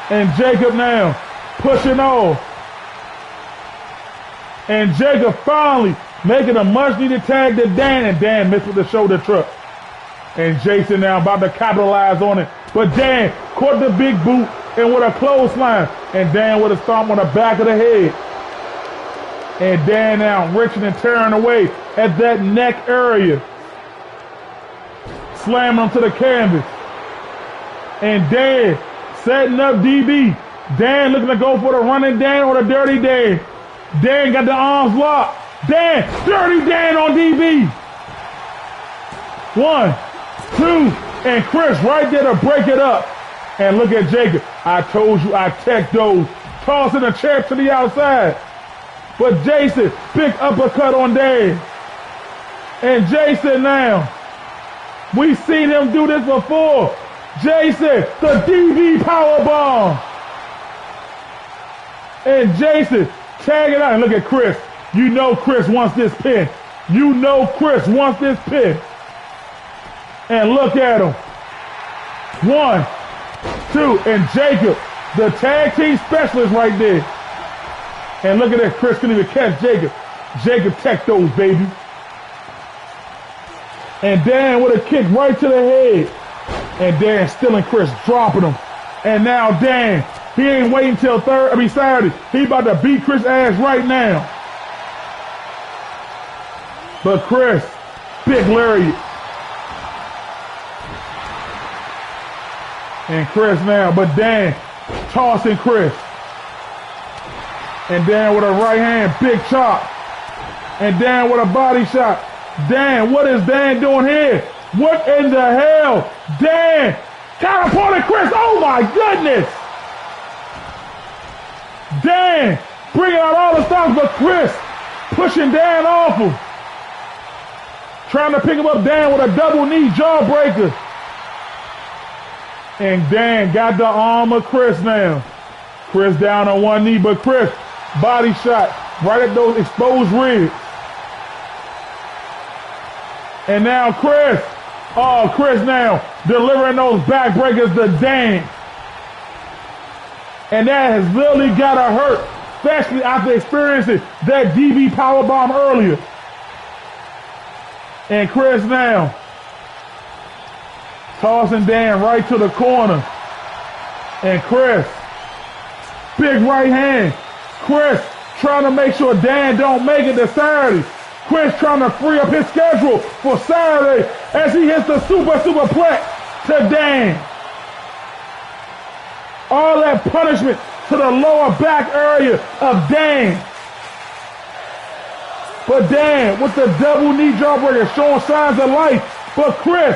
And Jacob now pushing off. And Jacob finally making a much needed tag to Dan. And Dan missed with the shoulder truck. And Jason now about to capitalize on it. But Dan caught the big boot and with a clothesline. And Dan with a stomp on the back of the head. And Dan now reaching and tearing away at that neck area. Slamming him to the canvas. And Dan setting up DB. Dan looking to go for the running Dan or the dirty Dan. Dan got the arms locked. Dan, dirty Dan on DB. 1, 2, and Chris right there to break it up. And look at Jacob. I told you I tech those. Tossing the chair to the outside. But Jason, big uppercut on Dan. And Jason now. We've seen him do this before. Jason, the DB powerbomb. And Jason tagging out. And look at Chris. You know Chris wants this pin. You know Chris wants this pin. And look at him. 1, 2, and Jacob, the tag team specialist right there. And look at that, Chris couldn't even catch Jacob. Jacob tech those, baby. And Dan with a kick right to the head. And Dan stealing Chris, dropping him. And now Dan, he ain't waiting till Saturday. He about to beat Chris' ass right now. But Chris, big lariat. And Chris now, but Dan tossing Chris. And Dan with a right hand, big chop. And Dan with a body shot. Dan, what is Dan doing here? What in the hell? Dan, counterpunting Chris, oh my goodness. Dan, bringing out all the stops, but Chris pushing Dan off him. Trying to pick him up, Dan with a double knee jawbreaker. And Dan got the arm of Chris now. Chris down on one knee, but Chris, body shot right at those exposed ribs. And now Chris, Chris now delivering those backbreakers to Dan. And that has really got to hurt, especially after experiencing that DB powerbomb earlier. And Chris now tossing Dan right to the corner. And Chris, big right hand. Chris trying to make sure Dan don't make it to Saturday. Chris trying to free up his schedule for Saturday as he hits the superplex to Dan. All that punishment to the lower back area of Dan. But Dan with the double knee jawbreaker showing signs of life. But Chris,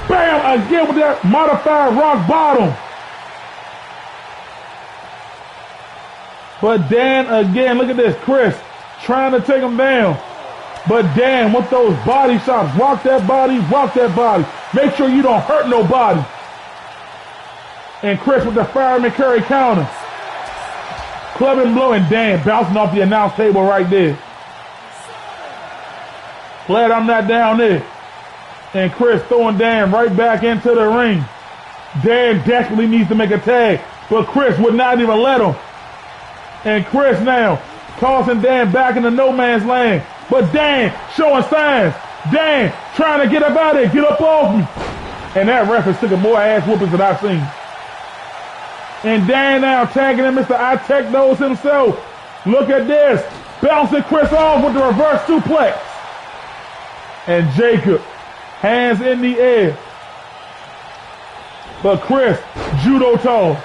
bam, again with that modified rock bottom. But Dan again, look at this, Chris trying to take him down. But Dan with those body shots, rock that body, Make sure you don't hurt nobody. And Chris with the fireman carry counter. Club and blow, and Dan bouncing off the announce table right there. Glad I'm not down there. And Chris throwing Dan right back into the ring. Dan desperately needs to make a tag, but Chris would not even let him. And Chris now tossing Dan back into no man's land. But Dan showing signs. Dan trying to get up out of there, get up off me. And that ref is taking more ass whoopings than I've seen. And Dan now tagging him, Mr. I Tech knows himself. Look at this. Bouncing Chris off with the reverse suplex. And Jacob, hands in the air. But Chris, judo toe.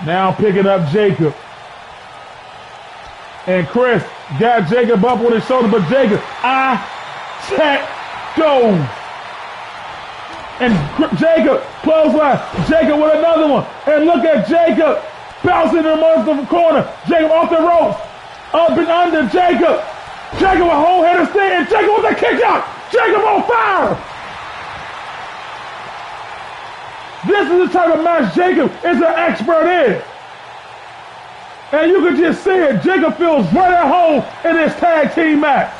Now picking up Jacob. And Chris got Jacob up on his shoulder, but Jacob, I Tech goes. And Jacob, clothesline. Jacob with another one. And look at Jacob bouncing in the corner. Jacob off the ropes. Up and under Jacob. Jacob with a whole head of steam. And Jacob with a kick out. Jacob on fire. This is the type of match Jacob is an expert in. And you can just see it. Jacob feels right at home in this tag team match.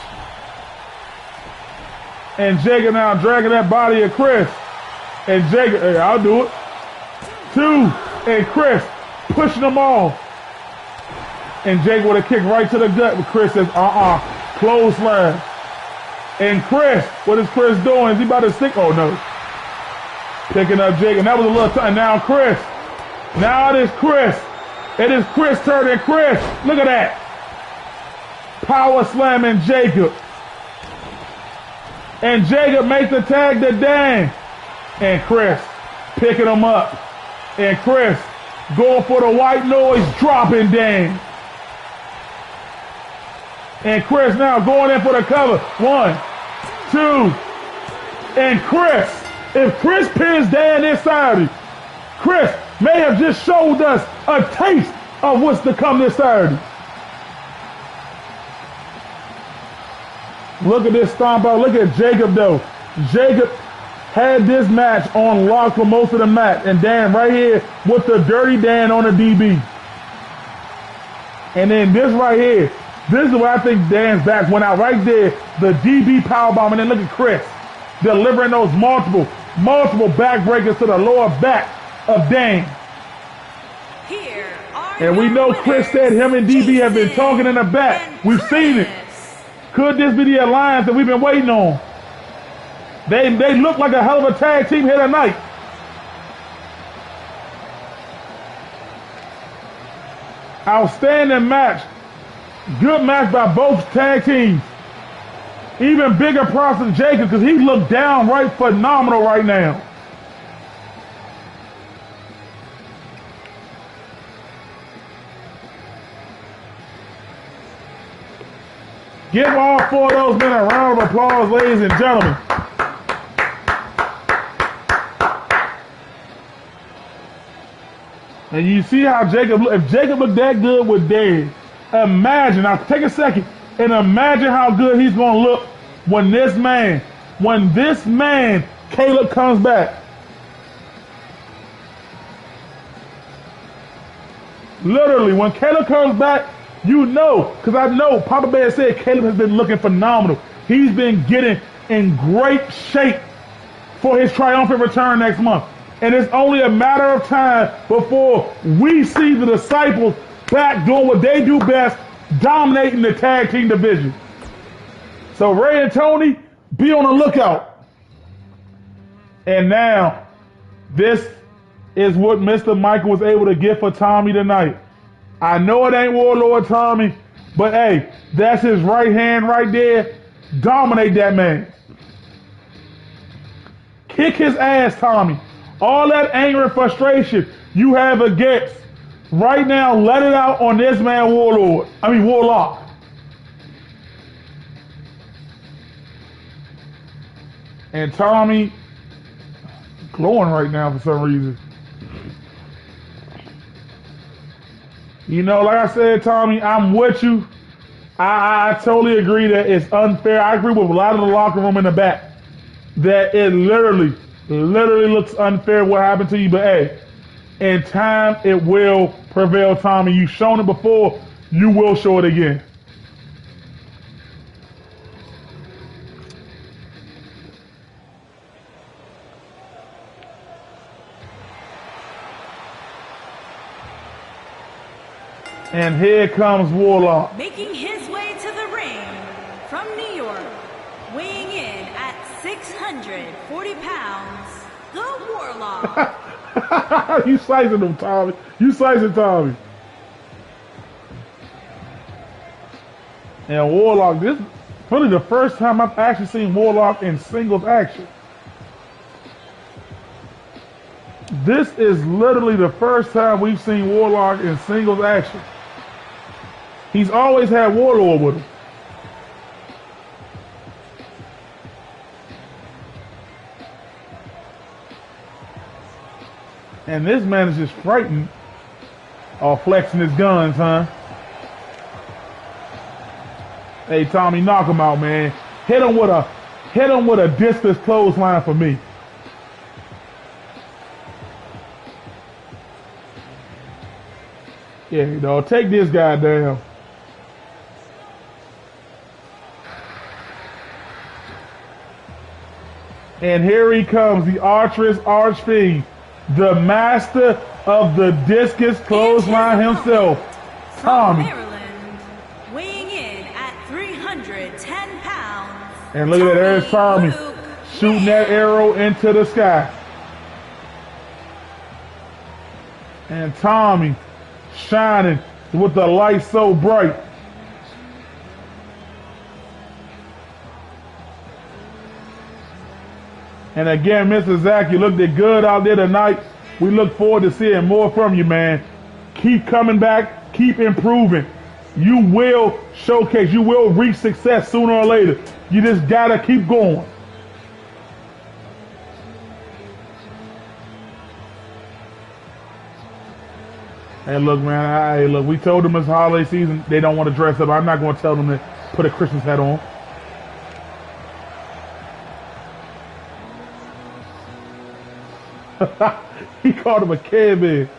And Jacob now dragging that body of Chris. And Jacob, hey, I'll do it. 2, and Chris pushing them off. And Jacob with a kick right to the gut. But Chris says, clothesline. And Chris, what is Chris doing? Is he about to stick? Oh, no. Picking up Jacob. That was a little time. Now Chris. Now it is Chris. It is Chris turn, and Chris, look at that. Power slamming Jacob. And Jacob makes the tag to Dan. And Chris picking him up. And Chris going for the white noise, dropping Dan. And Chris now going in for the cover. 1, 2, And Chris, if Chris pins Dan this Saturday, Chris may have just showed us a taste of what's to come this Saturday. Look at this stomp out. Look at Jacob though. Jacob had this match on lock for most of the match. And Dan right here with the dirty Dan on the DB. And then this right here. This is where I think Dan's back went out right there. The DB powerbomb. And then look at Chris delivering those multiple backbreakers to the lower back of Dan. Here are And we know Chris said him and DB have been talking in the back. We've seen it. Could this be the alliance that we've been waiting on? They look like a hell of a tag team here tonight. Outstanding match. Good match by both tag teams. Even bigger props to Jacob because he looked downright phenomenal right now. Give all four of those men a round of applause, ladies and gentlemen. And you see how Jacob, if Jacob looked that good with Dan, imagine, now take a second, and imagine how good he's going to look when this man, Caleb, comes back. Literally, when Caleb comes back, you know, because I know Papa Bear said Caleb has been looking phenomenal. He's been getting in great shape for his triumphant return next month. And it's only a matter of time before we see the disciples back doing what they do best, dominating the tag team division. So Ray and Tony, be on the lookout. And now, this is what Mr. Michael was able to get for Tommy tonight. I know it ain't Warlord Tommy, but hey, that's his right hand right there. Dominate that man. Kick his ass, Tommy. All that anger and frustration you have against, right now, let it out on this man, Warlock. And Tommy, glowing right now for some reason. You know, like I said, Tommy, I'm with you. I totally agree that it's unfair. I agree with a lot of the locker room in the back that it literally looks unfair what happened to you. But hey, in time, it will prevail, Tommy. You've shown it before. You will show it again. And here comes Warlock. Making his way to the ring from New York, weighing in at 640 pounds, the Warlock. You slicing him, Tommy. You slicing Tommy. And Warlock, this is really the first time I've actually seen Warlock in singles action. This is literally the first time we've seen Warlock in singles action. He's always had Warlord with him. And this man is just frightened. Or flexing his guns, huh? Hey, Tommy, knock him out, man. Hit him with a discus clothesline for me. Yeah, you know, take this guy down. And here he comes, the archerous archfiend, the master of the discus clothesline himself, Tommy. From Maryland, weighing in at 310 pounds. And look at that, there's Tommy shooting that arrow into the sky. And Tommy shining with the light so bright. And again, Mr. Zach, you looked good out there tonight. We look forward to seeing more from you, man. Keep coming back. Keep improving. You will showcase. You will reach success sooner or later. You just got to keep going. Hey, look, man. Hey, look. We told them it's holiday season. They don't want to dress up. I'm not going to tell them to put a Christmas hat on. He called him a kid.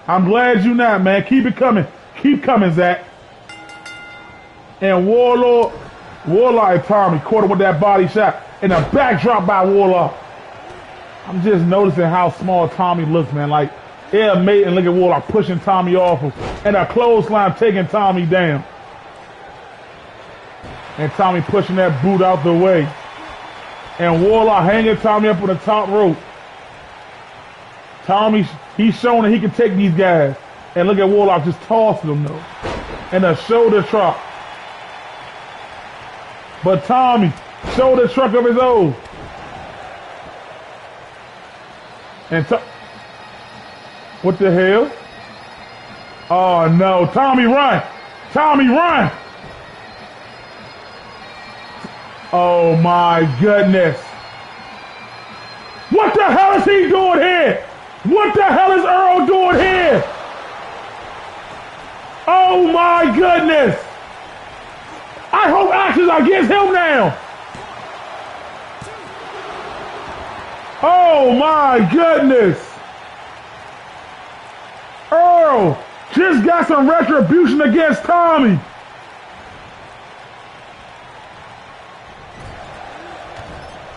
I'm glad you not, man. Keep it coming. Keep coming, Zach. And Warlock and Tommy caught him with that body shot and a backdrop by Warlock. I'm just noticing how small Tommy looks, man. Like, yeah, mate, and look at Warlock pushing Tommy off him, and a clothesline taking Tommy down. And Tommy pushing that boot out the way. And Warlock hanging Tommy up on the top rope. Tommy, he's showing that he can take these guys. And look at Warlock just tossing them, though. And a shoulder truck. But Tommy, shoulder truck of his own. And what the hell? Oh, no. Tommy, run. Tommy, run. Oh, my goodness. What the hell is he doing here? What the hell is Earl doing here? Oh, my goodness. I hope actions are against him now. Oh, my goodness. Earl just got some retribution against Tommy.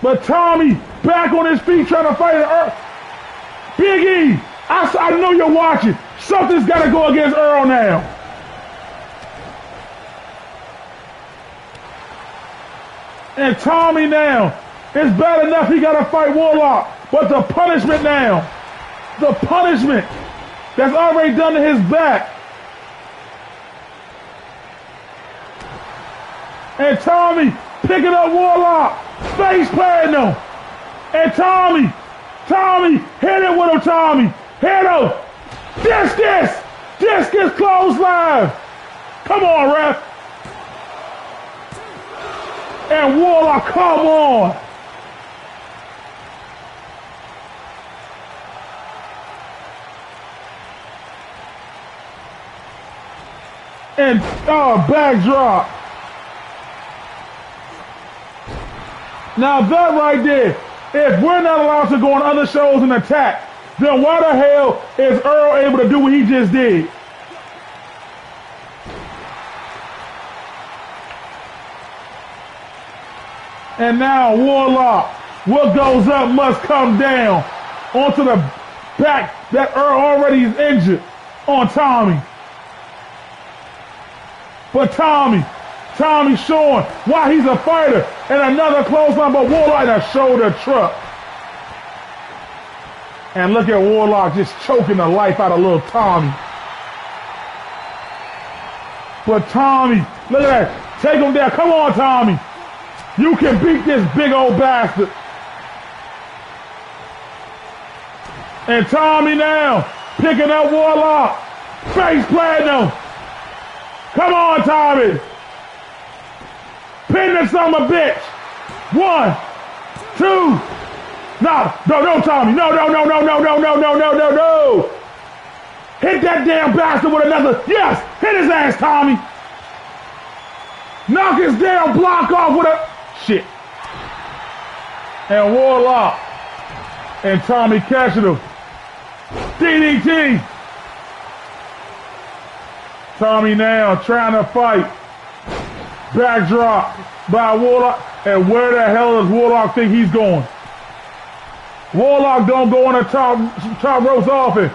But Tommy back on his feet trying to fight Earl. Big E, I know you're watching. Something's got to go against Earl now. And Tommy now, it's bad enough he got to fight Warlock. But the punishment now, the punishment that's already done to his back. And Tommy picking up Warlock, face planting him. And Tommy, hit it with him, Tommy. Hit him. Discus clothesline. Come on, ref. And Warlock, come on. And backdrop. Now that right there, if we're not allowed to go on other shows and attack, then why the hell is Earl able to do what he just did? And now Warlock, what goes up must come down onto the back that Earl already is injured on Tommy. But Tommy showing why he's a fighter, and another clothesline, but Warlock in a shoulder truck. And look at Warlock just choking the life out of little Tommy. But Tommy, look at that, take him down, come on Tommy. You can beat this big old bastard. And Tommy now picking up Warlock, face planting him. Come on, Tommy. Pin this son of a bitch. 1, 2. No, Tommy. No. Hit that damn bastard with another. Yes, hit his ass, Tommy. Knock his damn block off with a. Shit. And Warlock and Tommy catching him. DDT. Tommy now trying to fight. Backdrop by Warlock. And where the hell does Warlock think he's going? Warlock don't go on the top ropes often.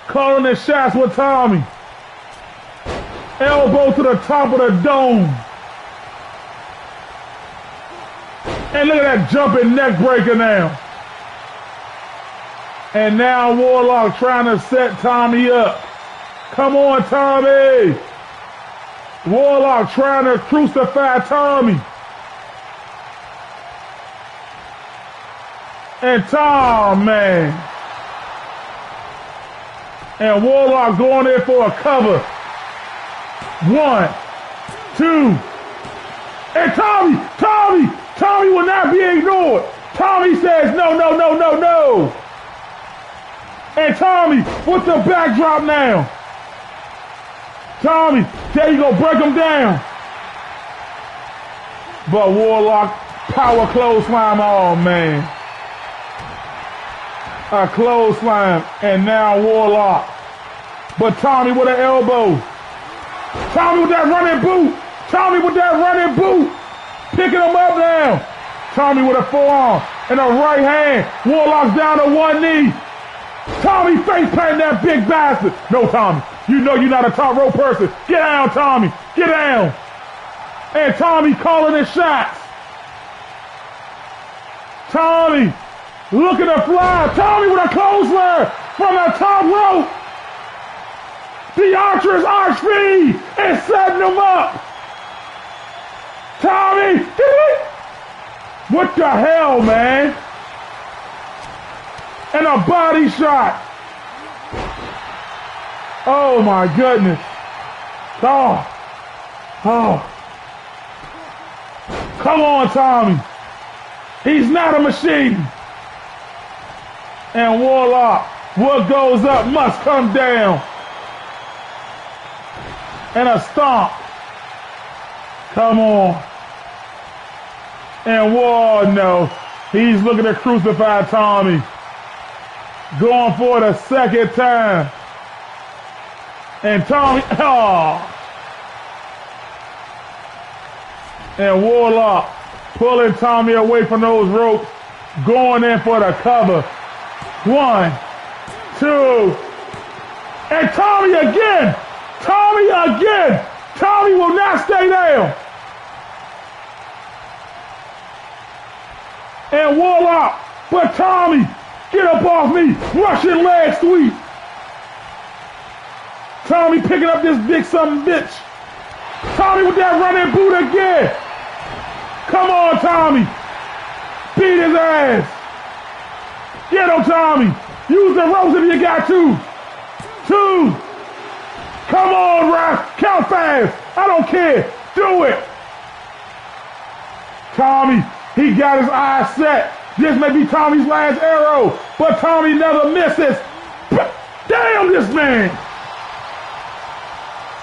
Calling the shots with Tommy. Elbow to the top of the dome. And look at that jumping neck breaker now. And now Warlock trying to set Tommy up. Come on, Tommy. Warlock trying to crucify Tommy. And Tom, man. And Warlock going in for a cover. 1, 2. And Tommy will not be ignored. Tommy says, no. And Tommy with the backdrop now. Tommy, there you go, break him down. But Warlock power clothesline, oh man. A clothesline, and now Warlock. But Tommy with an elbow. Tommy with that running boot. Tommy with that running boot. Picking him up now. Tommy with a forearm and a right hand. Warlock's down to one knee. Tommy face planting that big bastard. No, Tommy. You know you're not a top rope person. Get down, Tommy. Get down. And Tommy calling his shots. Tommy looking to fly. Tommy with a clothesline from the top rope. The Archer's arch feed is setting him up. Tommy, what the hell, man? And a body shot. Oh my goodness. Oh. Come on, Tommy. He's not a machine. And Warlock, what goes up must come down. And a stomp. Come on. And no. He's looking to crucify Tommy. Going for the second time. And Tommy, And Warlock pulling Tommy away from those ropes. Going in for the cover. 1, 2. And Tommy again. Tommy again. Tommy will not stay down. And Warlock, but Tommy, get up off me. Russian leg sweep. Tommy picking up this big something bitch. Tommy with that running boot again. Come on, Tommy. Beat his ass. Get him, Tommy. Use the ropes if you got to. 2. Come on, ref. Count fast. I don't care. Do it. Tommy, he got his eyes set. This may be Tommy's last arrow, but Tommy never misses. Damn this man.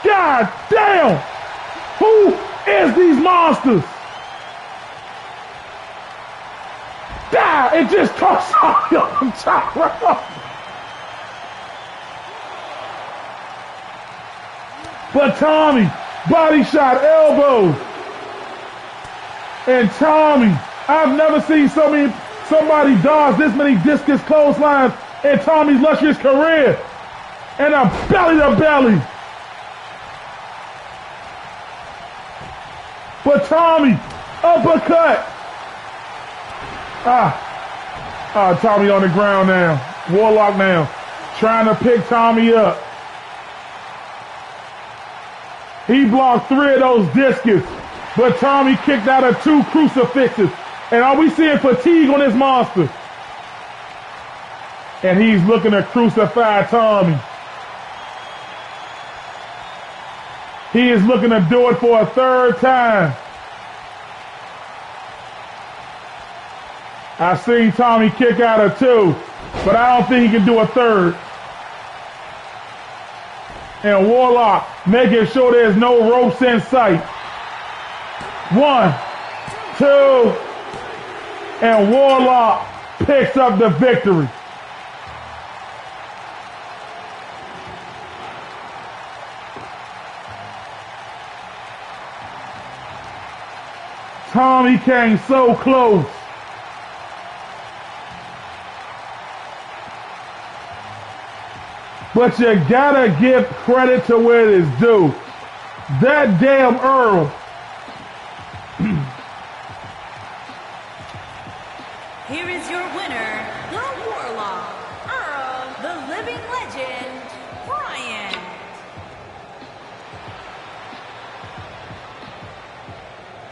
God damn. Who is these monsters? It just tossed Tommy on the top rope. But Tommy, body shot, elbows. And Tommy, I've never seen somebody dodge this many discus clotheslines in Tommy's illustrious career. And a belly to belly. But Tommy, uppercut. Tommy on the ground now. Warlock now, trying to pick Tommy up. He blocked 3 of those discus, but Tommy kicked out of 2 crucifixes. And are we seeing fatigue on this monster? And he's looking to crucify Tommy. He is looking to do it for a 3rd time. I've seen Tommy kick out of 2, but I don't think he can do a 3rd. And Warlock making sure there's no ropes in sight. 1, 2, and Warlock picks up the victory. Tommy came so close. But you gotta give credit to where it is due. That damn Earl. Here is your winner, the Warlock, Earl, the living legend, Brian.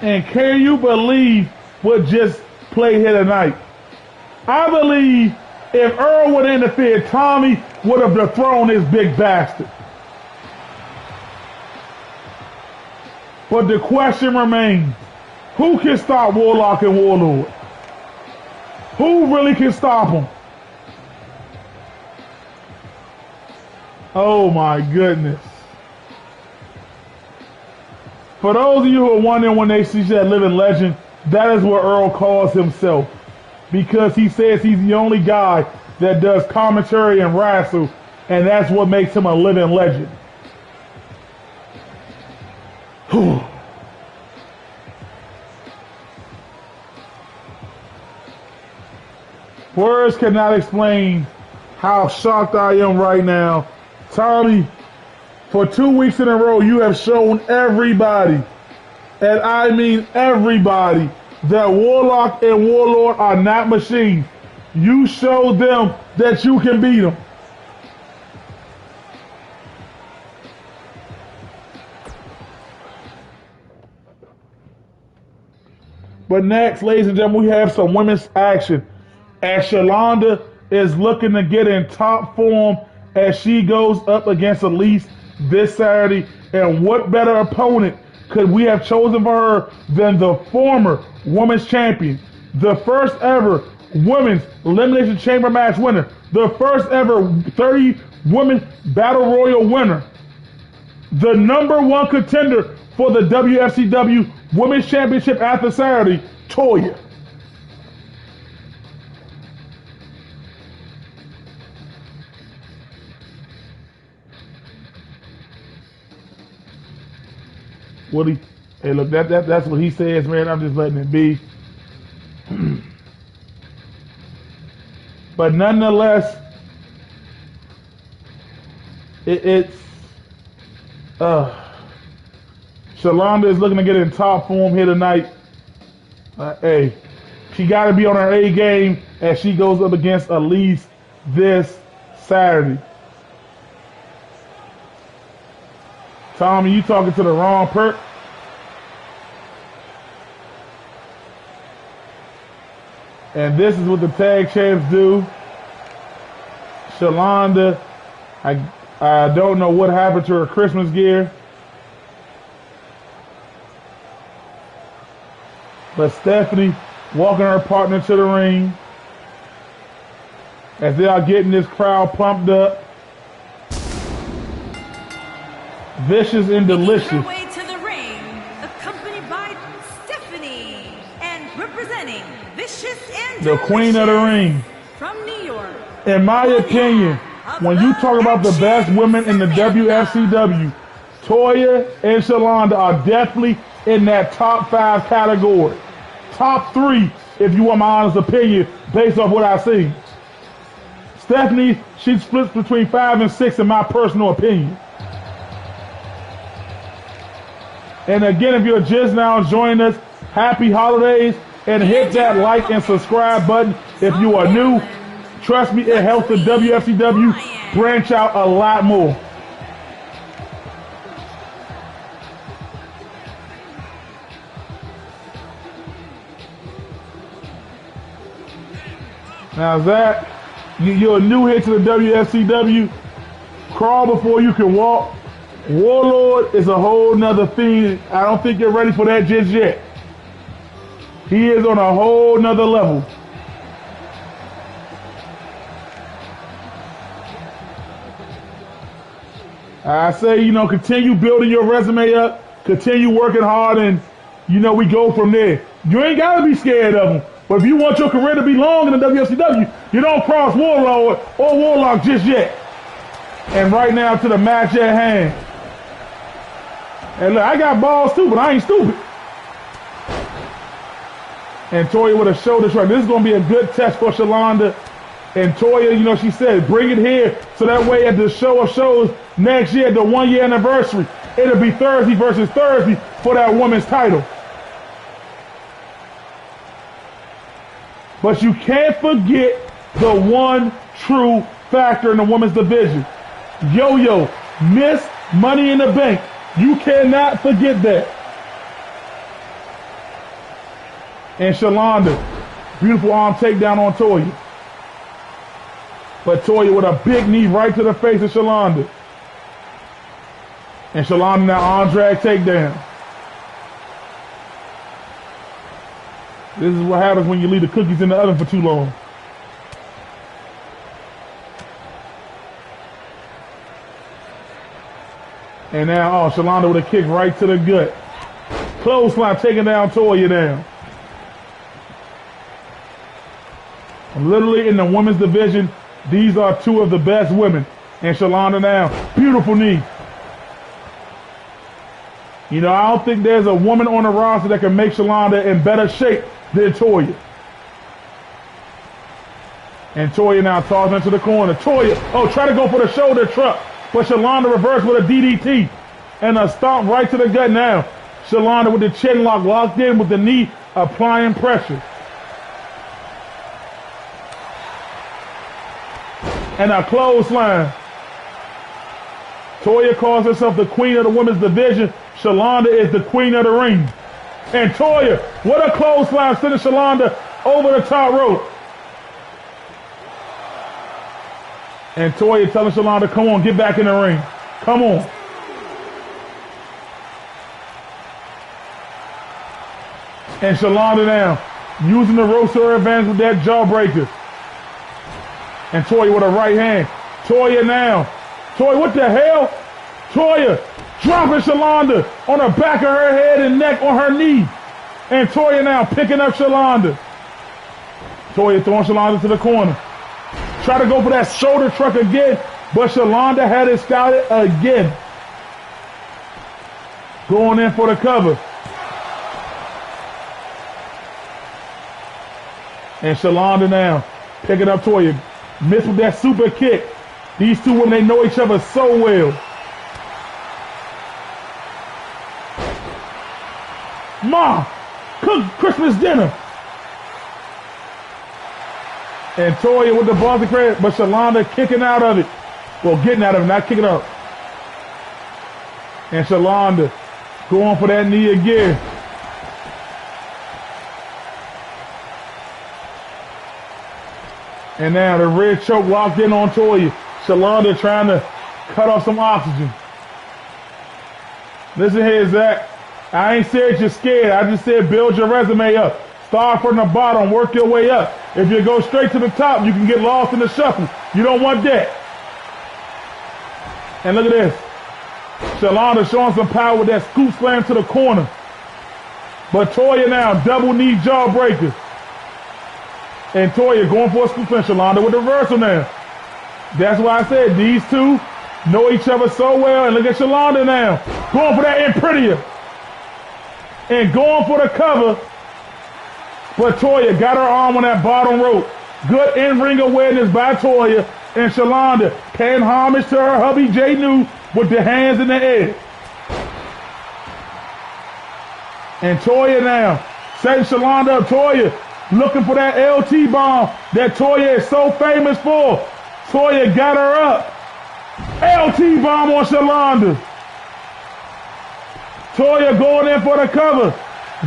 And can you believe what just played here tonight? I believe if Earl would have interfered, Tommy would have dethroned this big bastard. But the question remains, who can stop Warlock and Warlord? Who really can stop him? Oh my goodness. For those of you who are wondering when they see that living legend, that is what Earl calls himself. Because he says he's the only guy that does commentary and wrestle, and that's what makes him a living legend. Words cannot explain how shocked I am right now. Tommy, for 2 weeks in a row, you have shown everybody, and I mean everybody, that Warlock and Warlord are not machines. You showed them that you can beat them. But next, ladies and gentlemen, we have some women's action. As Shalonda is looking to get in top form as she goes up against Elise this Saturday. And what better opponent could we have chosen for her than the former women's champion, the first ever women's Elimination Chamber match winner, the first ever 30 women Battle Royal winner, the #1 contender for the WFCW Women's Championship after Saturday, Toya. Woody, hey, look, that's what he says, man. I'm just letting it be. But nonetheless, Shalonda is looking to get in top form here tonight. Hey, she got to be on her A game as she goes up against Elise this Saturday. Tommy, you talking to the wrong person. And this is what the tag champs do. Shalonda, I don't know what happened to her Christmas gear. But Stephanie walking her partner to the ring as they are getting this crowd pumped up. Vicious and delicious. Making her way to the ring, accompanied by Stephanie, and representing Vicious and the queen of the ring. From New York. In my opinion, when you talk about the best women in the WFCW, Toya and Shalonda are definitely in that top 5 category. Top 3, if you want my honest opinion, based off what I see. Stephanie, she splits between 5 and 6 in my personal opinion. And again, if you're just now joining us, happy holidays, and hit that like and subscribe button if you are new. Trust me, it helps the WFCW branch out a lot more. Now Zach, you're new here to the WFCW. Crawl before you can walk. Warlord is a whole nother thing. I don't think you're ready for that just yet. He is on a whole nother level. I say, continue building your resume up, continue working hard, and, we go from there. You ain't got to be scared of them. But if you want your career to be long in the WFCW, you don't cross Warlord or Warlock just yet. And right now to the match at hand. And look, I got balls too, but I ain't stupid. And Toya with a shoulder shrug. This is going to be a good test for Shalonda. And Toya, she said, bring it here so that way at the show of shows next year, the 1-year anniversary, it'll be Thursday versus Thursday for that women's title. But you can't forget the one true factor in the women's division. Yo-Yo, Miss Money in the Bank. You cannot forget that. And Shalonda, beautiful arm takedown on Toya. But Toya with a big knee right to the face of Shalonda. And Shalonda now arm drag takedown. This is what happens when you leave the cookies in the oven for too long. And now, Shalonda with a kick right to the gut. Clothesline taking down Toya now. And literally in the women's division, these are two of the best women. And Shalonda now, beautiful knee. You know, I don't think there's a woman on the roster that can make Shalonda in better shape than Toya. And Toya now tossed into the corner. Toya, try to go for the shoulder truck. But Shalonda reversed with a DDT. And a stomp right to the gut now. Shalonda with the chin lock locked in with the knee applying pressure. And a clothesline. Toya calls herself the queen of the women's division. Shalonda is the queen of the ring. And Toya, what a clothesline, sending Shalonda over the top rope. And Toya telling Shalonda, come on, get back in the ring. Come on. And Shalonda now using the ropes to her advantage with that jawbreaker. And Toya with a right hand. Toya now. Toya, what the hell? Toya dropping Shalonda on the back of her head and neck on her knee. And Toya now picking up Shalonda. Toya throwing Shalonda to the corner. Try to go for that shoulder truck again, but Shalonda had it scouted again. Going in for the cover. And Shalonda now picking up Toya. Missed with that super kick. These two women, they know each other so well. Ma, cook Christmas dinner. And Toya with the Boston credit, but Shalonda kicking out of it. Well, getting out of it, not kicking up. And Shalonda going for that knee again. And now the red choke locked in on Toya. Shalonda trying to cut off some oxygen. Listen here, Zach. I ain't said you're scared. I just said build your resume up. Start from the bottom, work your way up. If you go straight to the top, you can get lost in the shuffle. You don't want that. And look at this. Shalonda showing some power with that scoop slam to the corner. But Toya now, double knee jawbreaker. And Toya going for a scoop slam. Shalonda with the reversal now. That's why I said these two know each other so well. And look at Shalonda now. Going for that Imprenia. And going for the cover. But Toya got her arm on that bottom rope. Good in-ring awareness by Toya. And Shalonda paying homage to her hubby Jay New with the hands in the air. And Toya now setting Shalonda up. Toya looking for that LT bomb that Toya is so famous for. Toya got her up. LT bomb on Shalonda. Toya going in for the cover.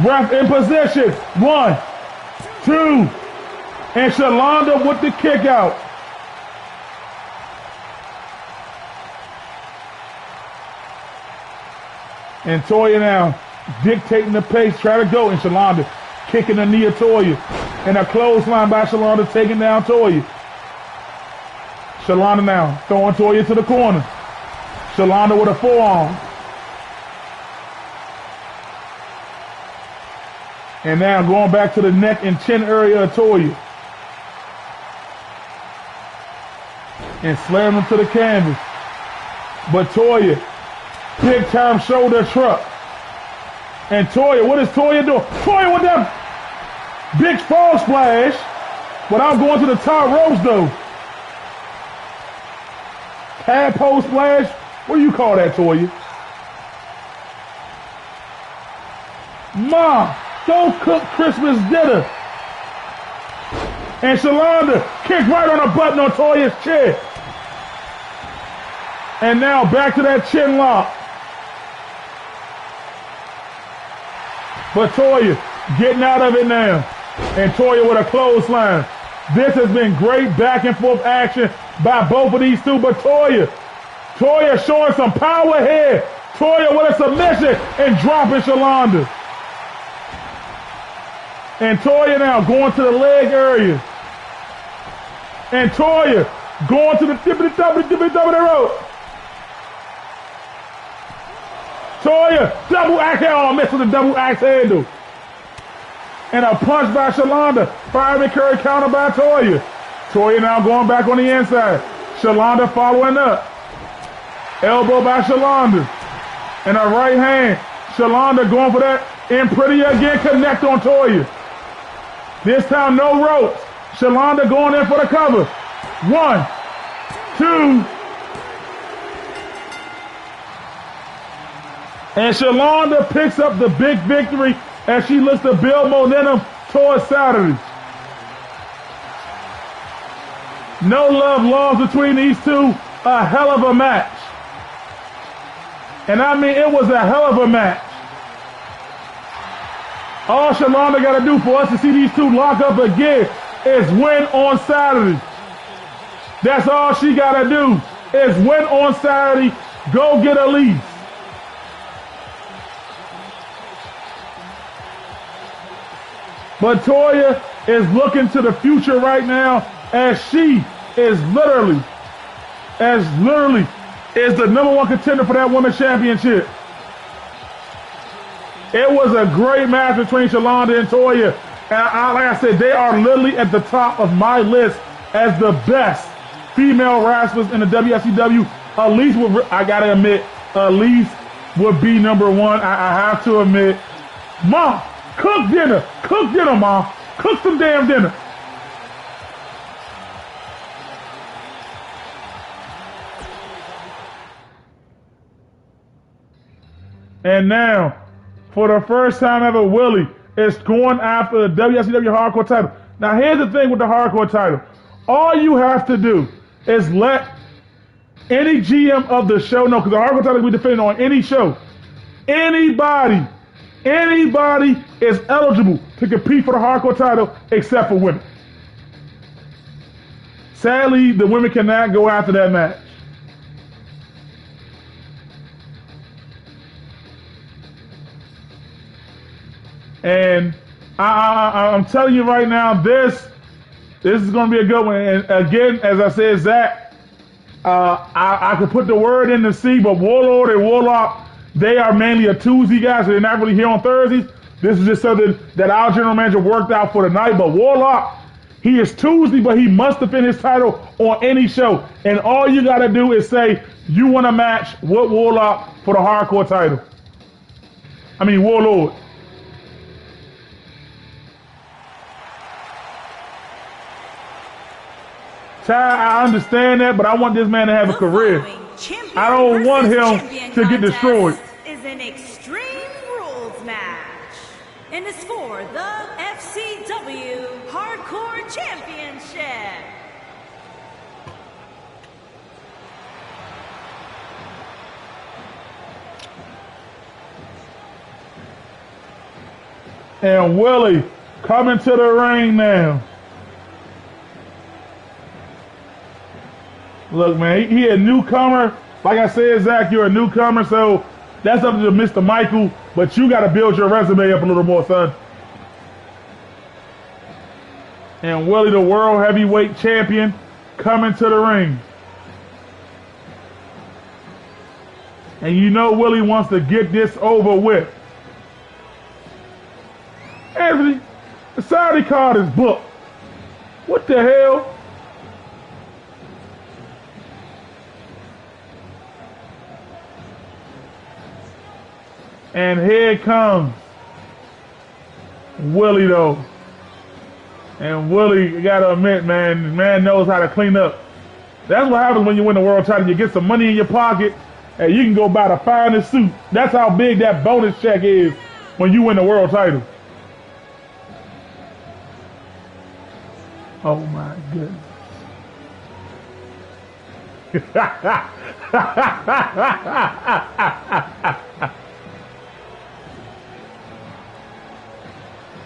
Ref in position. 1, 2. And Shalonda with the kick out. And Toya now dictating the pace, try to go. And Shalonda kicking the knee of Toya. And a clothesline by Shalonda taking down Toya. Shalonda now throwing Toya to the corner. Shalonda with a forearm. And now going back to the neck and chin area of Toya. And slam him to the canvas. But Toya, big time shoulder truck. And Toya, what is Toya doing? Toya with that big fall splash without going to the top ropes though. Tadpole splash? What do you call that, Toya? Ma, don't cook Christmas dinner. And Shalonda kicked right on the button on Toya's chin. And now back to that chin lock. But Toya getting out of it now. And Toya with a clothesline. This has been great back and forth action by both of these two. But Toya showing some power here. Toya with a submission and dropping Shalonda. And Toya now going to the leg area. And Toya going to the tippity rope. Toya, double axe handle. Oh, missed with the double axe handle. And a punch by Shalonda. Fireman Curry counter by Toya. Toya now going back on the inside. Shalonda following up. Elbow by Shalonda. And a right hand. Shalonda going for that. And pretty again, connect on Toya. This time no ropes. Shalonda going in for the cover. 1, 2. And Shalonda picks up the big victory as she looks to build momentum towards Saturday. No love lost between these two. A hell of a match. And I mean, it was a hell of a match. All Shalonda got to do for us to see these two lock up again is win on Saturday. That's all she got to do is win on Saturday. Go get Elise. But Toya is looking to the future right now as she is literally is the #1 contender for that women's championship. It was a great match between Shalonda and Toya. And like I said, they are literally at the top of my list as the best female wrestlers in the WFCW. Elise would, I gotta admit, Elise would be #1. I have to admit. Mom, cook dinner, Mom. Cook some damn dinner. And now, for the first time ever, Willie is going after the WCW Hardcore title. Now, here's the thing with the Hardcore title. All you have to do is let any GM of the show know, because the Hardcore title will be defended on any show. Anybody is eligible to compete for the Hardcore title except for women. Sadly, the women cannot go after that match. And I'm telling you right now, this is going to be a good one. And again, as I said, Zach, I could put the word in to see, but Warlord and Warlock, they are mainly a Tuesday guy, so they're not really here on Thursdays. This is just something that our general manager worked out for tonight. But Warlock, he is Tuesday, but he must defend his title on any show. And all you got to do is say you want to match with Warlock for the Hardcore title. I mean, Warlord. I understand that, but I want this man to have a career. I don't want him to get destroyed. Is an Extreme Rules match, and it's for the FCW Hardcore Championship. And Willie coming to the ring now. Look, man, he a newcomer. Like I said, Zach, you're a newcomer, so that's up to Mr. Michael, but you got to build your resume up a little more, son. And Willie, the World Heavyweight Champion, coming to the ring. And you know Willie wants to get this over with. Anthony, the Saudi card is booked. What the hell? And here comes Willie, though. And Willie, you gotta admit, man knows how to clean up. That's what happens when you win the world title. You get some money in your pocket, and you can go buy the finest suit. That's how big that bonus check is when you win the world title. Oh my goodness.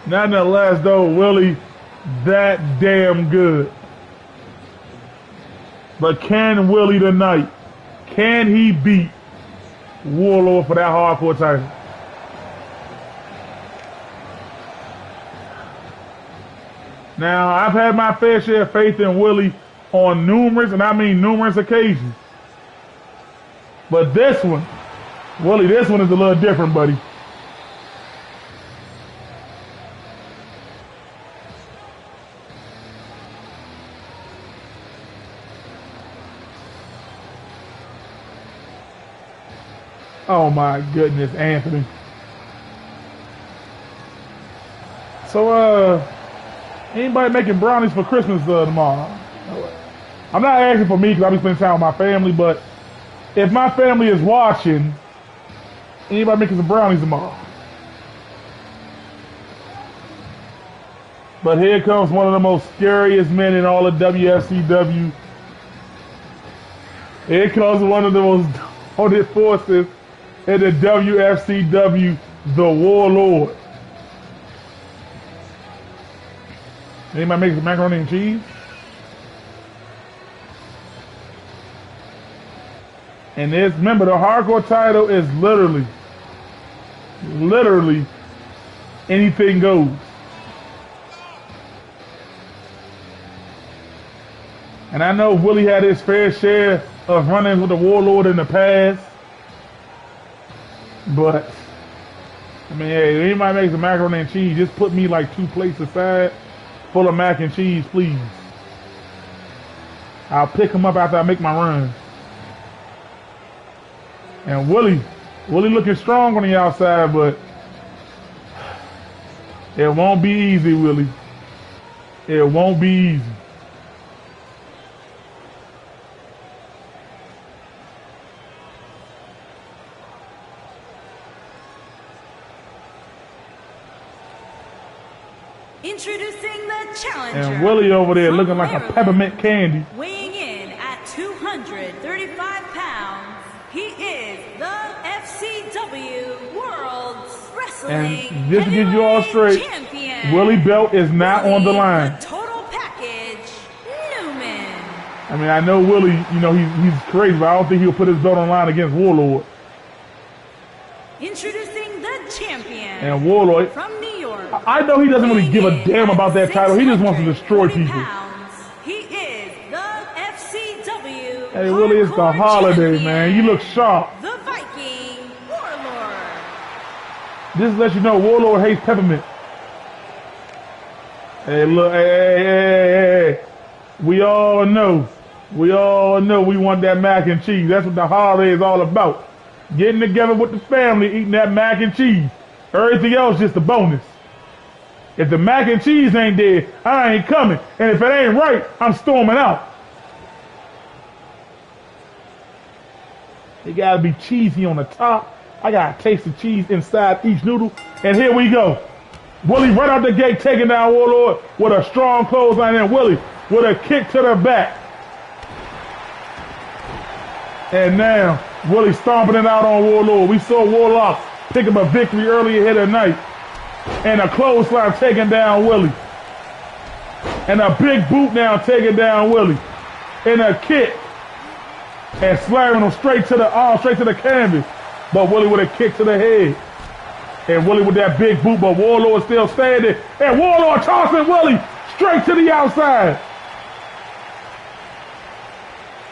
Nonetheless, though, Willie, that damn good. But can Willie tonight, can he beat Warlord for that hardcore title? Now, I've had my fair share of faith in Willie on numerous, and I mean numerous occasions. But this one, Willie, this one is a little different, buddy. Oh my goodness, Anthony. So, anybody making brownies for Christmas tomorrow? I'm not asking for me because I'll be spending time with my family, but if my family is watching, anybody making some brownies tomorrow? But here comes one of the most scariest men in all of WFCW. Here comes one of the most haunted forces in the WFCW, the Warlord. Anybody make some macaroni and cheese? And this, remember, the hardcore title is literally anything goes. And I know Willie had his fair share of run-ins with the Warlord in the past. But, I mean, hey, if anybody makes a macaroni and cheese, just put me like 2 plates aside full of mac and cheese, please. I'll pick them up after I make my run. And Willie looking strong on the outside, but it won't be easy, Willie. It won't be easy. Introducing the challenger. And Willie over there looking like a peppermint candy. Weighing in at 235 pounds, he is the FCW World Wrestling And just to get you all straight, champion. Willie belt is not on the line. The total package, Newman. I mean, I know Willie, you know, he's crazy, but I don't think he'll put his belt on the line against Warlord. Introducing the champion. And Warlord, from New York. I know he doesn't really give a damn about that title. He just wants to destroy people. He is the FCW. Hey, Willie, it's the holiday, man. You look sharp. The Viking Warlord. Just to let you know, Warlord hates peppermint. Hey, look, hey. We all know we want that mac and cheese. That's what the holiday is all about. Getting together with the family, eating that mac and cheese. Everything else just a bonus. If the mac and cheese ain't there, I ain't coming. And if it ain't right, I'm storming out. It gotta be cheesy on the top. I gotta taste the cheese inside each noodle. And here we go. Willie right out the gate taking down Warlord with a strong clothesline, and Willie with a kick to the back. And now Willie stomping it out on Warlord. We saw Warlock pick up a victory earlier here tonight. And a clothesline taking down Willie. And a big boot now taking down Willie. And a kick. And slamming him straight to the canvas. But Willie with a kick to the head. And Willie with that big boot, but Warlord still standing. And Warlord tossing Willie straight to the outside.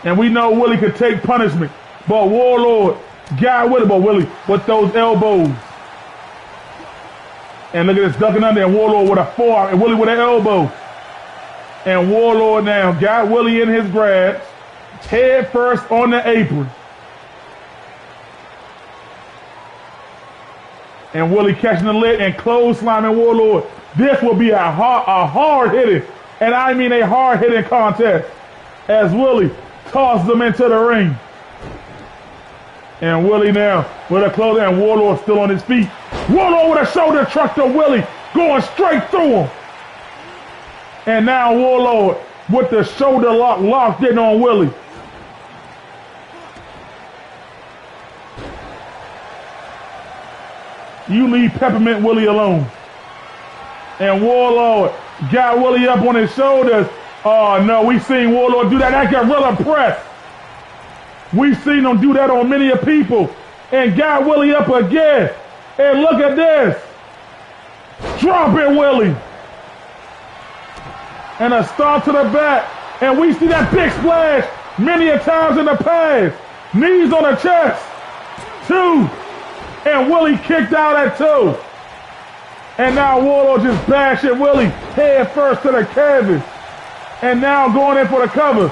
And we know Willie could take punishment. But Warlord got with it, but Willie with those elbows. And look at this ducking under, and Warlord with a forearm, and Willie with an elbow. And Warlord now got Willie in his grabs, head first on the apron. And Willie catching the lid and clotheslining Warlord. This will be a hard hitting, and I mean a hard hitting contest, as Willie tosses him into the ring. And Willie now with a close, and Warlord still on his feet. Warlord with a shoulder truck to Willie, going straight through him. And now Warlord with the shoulder lock locked in on Willie. You leave Peppermint Willie alone. And Warlord got Willie up on his shoulders. Oh no, we seen Warlord do that gorilla press. We've seen him do that on many of people. And got Willie up again. And look at this. Dropping Willie. And a stomp to the back. And we see that big splash many a times in the past. Knees on the chest. 2, and Willie kicked out at 2. And now Wardlow just bashing Willie head first to the canvas. And now going in for the cover.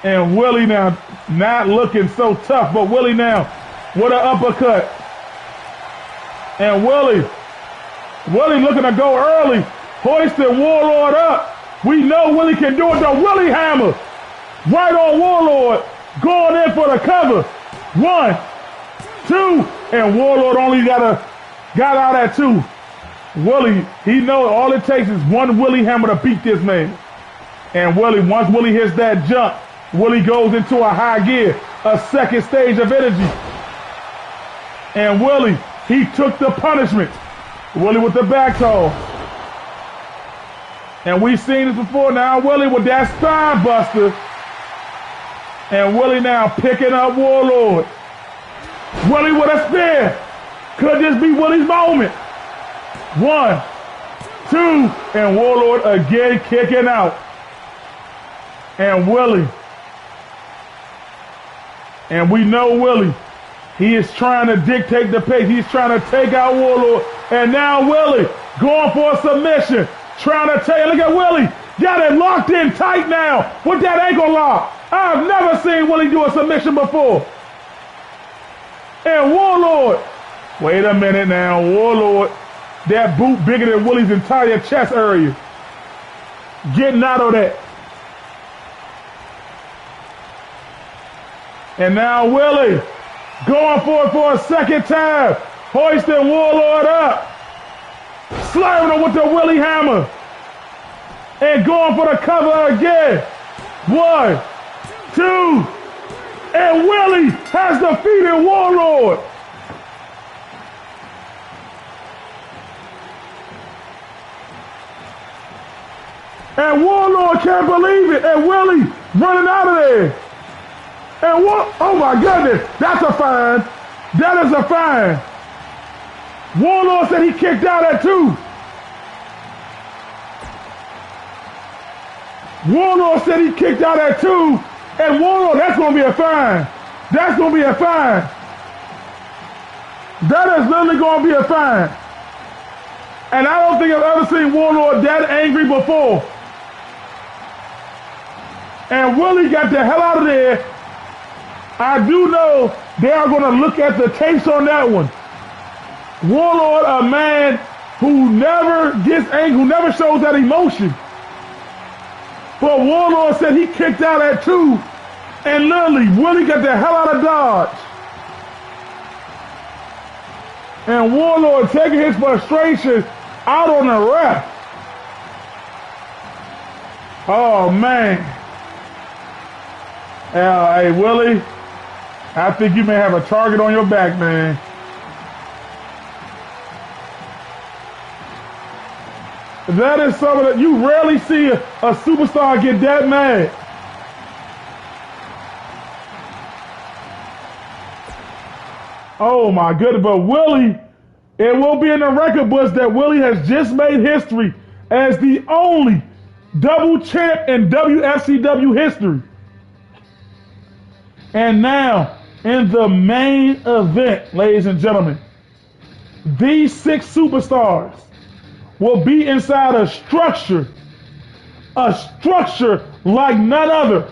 And Willie now not looking so tough, but Willie now with an uppercut. And Willie looking to go early, hoisting Warlord up. We know Willie can do it, the Willie Hammer. Right on Warlord, going in for the cover. 1, 2, and Warlord only got out at 2. Willie, he knows all it takes is one Willie Hammer to beat this man. And Willie, once Willie hits that jump, Willie goes into a high gear, a second stage of energy. And Willie, he took the punishment. Willie with the back toe. And we've seen this before now. Willie with that spine buster. And Willie now picking up Warlord. Willie with a spear. Could this be Willie's moment? 1, 2, and Warlord again kicking out. And Willie. And we know Willie. He is trying to dictate the pace. He's trying to take out Warlord. And now Willie going for a submission. Trying to take, look at Willie. Got it locked in tight now with that ankle lock. I've never seen Willie do a submission before. And Warlord. Wait a minute now. Warlord. That boot bigger than Willie's entire chest area. Getting out of that. And now Willie going for it for a second time. Hoisting Warlord up. Slamming him with the Willie Hammer. And going for the cover again. 1, 2. And Willie has defeated Warlord. And Warlord can't believe it. And Willie running out of there. And what? Oh my goodness, that's a fine. That is a fine. Warlord said he kicked out at 2. Warlord said he kicked out at 2. And Warlord, that's going to be a fine. That's going to be a fine. That is literally going to be a fine. And I don't think I've ever seen Warlord that angry before. And Willie got the hell out of there. I do know they are going to look at the tapes on that one. Warlord, a man who never gets angry, who never shows that emotion. But Warlord said he kicked out at 2, and literally, Willie got the hell out of Dodge. And Warlord taking his frustration out on the ref. Oh, man. Hey, Willie, I think you may have a target on your back, man. That is something that you rarely see a superstar get that mad. Oh my goodness, but Willie, it will be in the record books that Willie has just made history as the only double champ in WFCW history. And now, in the main event, ladies and gentlemen, these 6 superstars will be inside a structure like none other.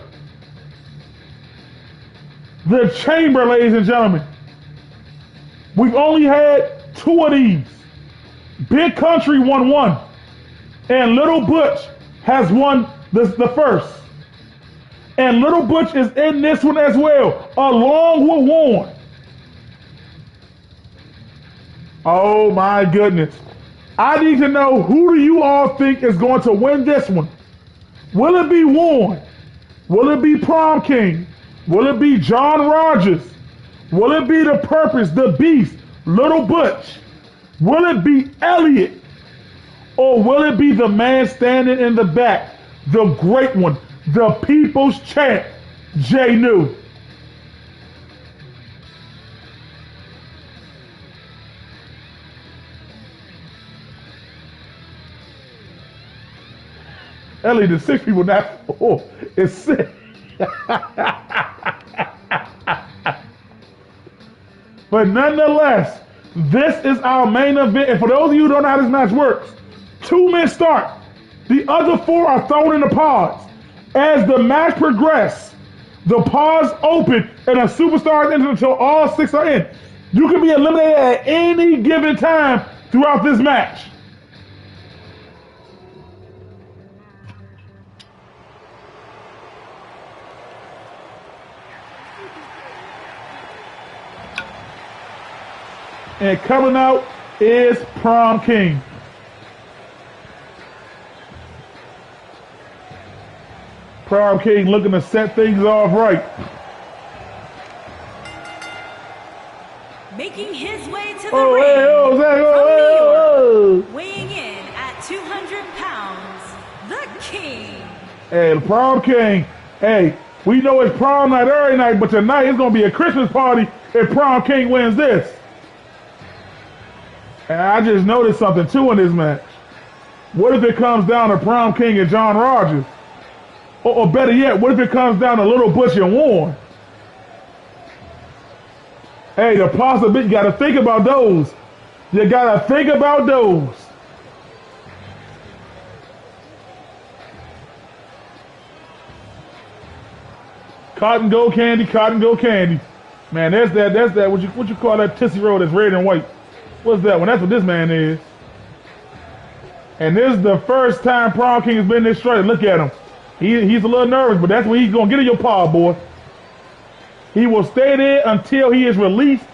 The Chamber, ladies and gentlemen. We've only had 2 of these. Big Country won 1, and Little Butch has won the first. And Little Butch is in this one as well, along with Warren. Oh my goodness. I need to know, who do you all think is going to win this one? Will it be Warren? Will it be Prom King? Will it be John Rogers? Will it be The Purpose, The Beast, Little Butch? Will it be Elliot? Or will it be the man standing in the back, the great one, the people's champ, Jay New? Elliot, the 6 people, not 4. It's 6. But nonetheless, this is our main event. And for those of you who don't know how this match works, 2 men start. The other 4 are thrown in the pods. As the match progresses, the pods open and a superstar is entered until all 6 are in. You can be eliminated at any given time throughout this match. And coming out is Prom King. Prom King looking to set things off right. Making his way to the ring from New York, weighing in at 200 pounds, the King. Hey, the Prom King. Hey, we know it's prom night every night, but tonight it's going to be a Christmas party if Prom King wins this. And I just noticed something too in this match. What if it comes down to Prom King and John Rogers? Or better yet, what if it comes down to Little Butch and Warren? Hey, the possibility, you gotta think about those. You gotta think about those. Cotton Gold Candy, Cotton Gold Candy. Man, that's that, what you call that Tootsie Roll that's red and white? What's that one? That's what this man is. And this is the first time Prom King has been this straight. Look at him. He's a little nervous, but that's what he's gonna get in your paw, boy. He will stay there until he is released.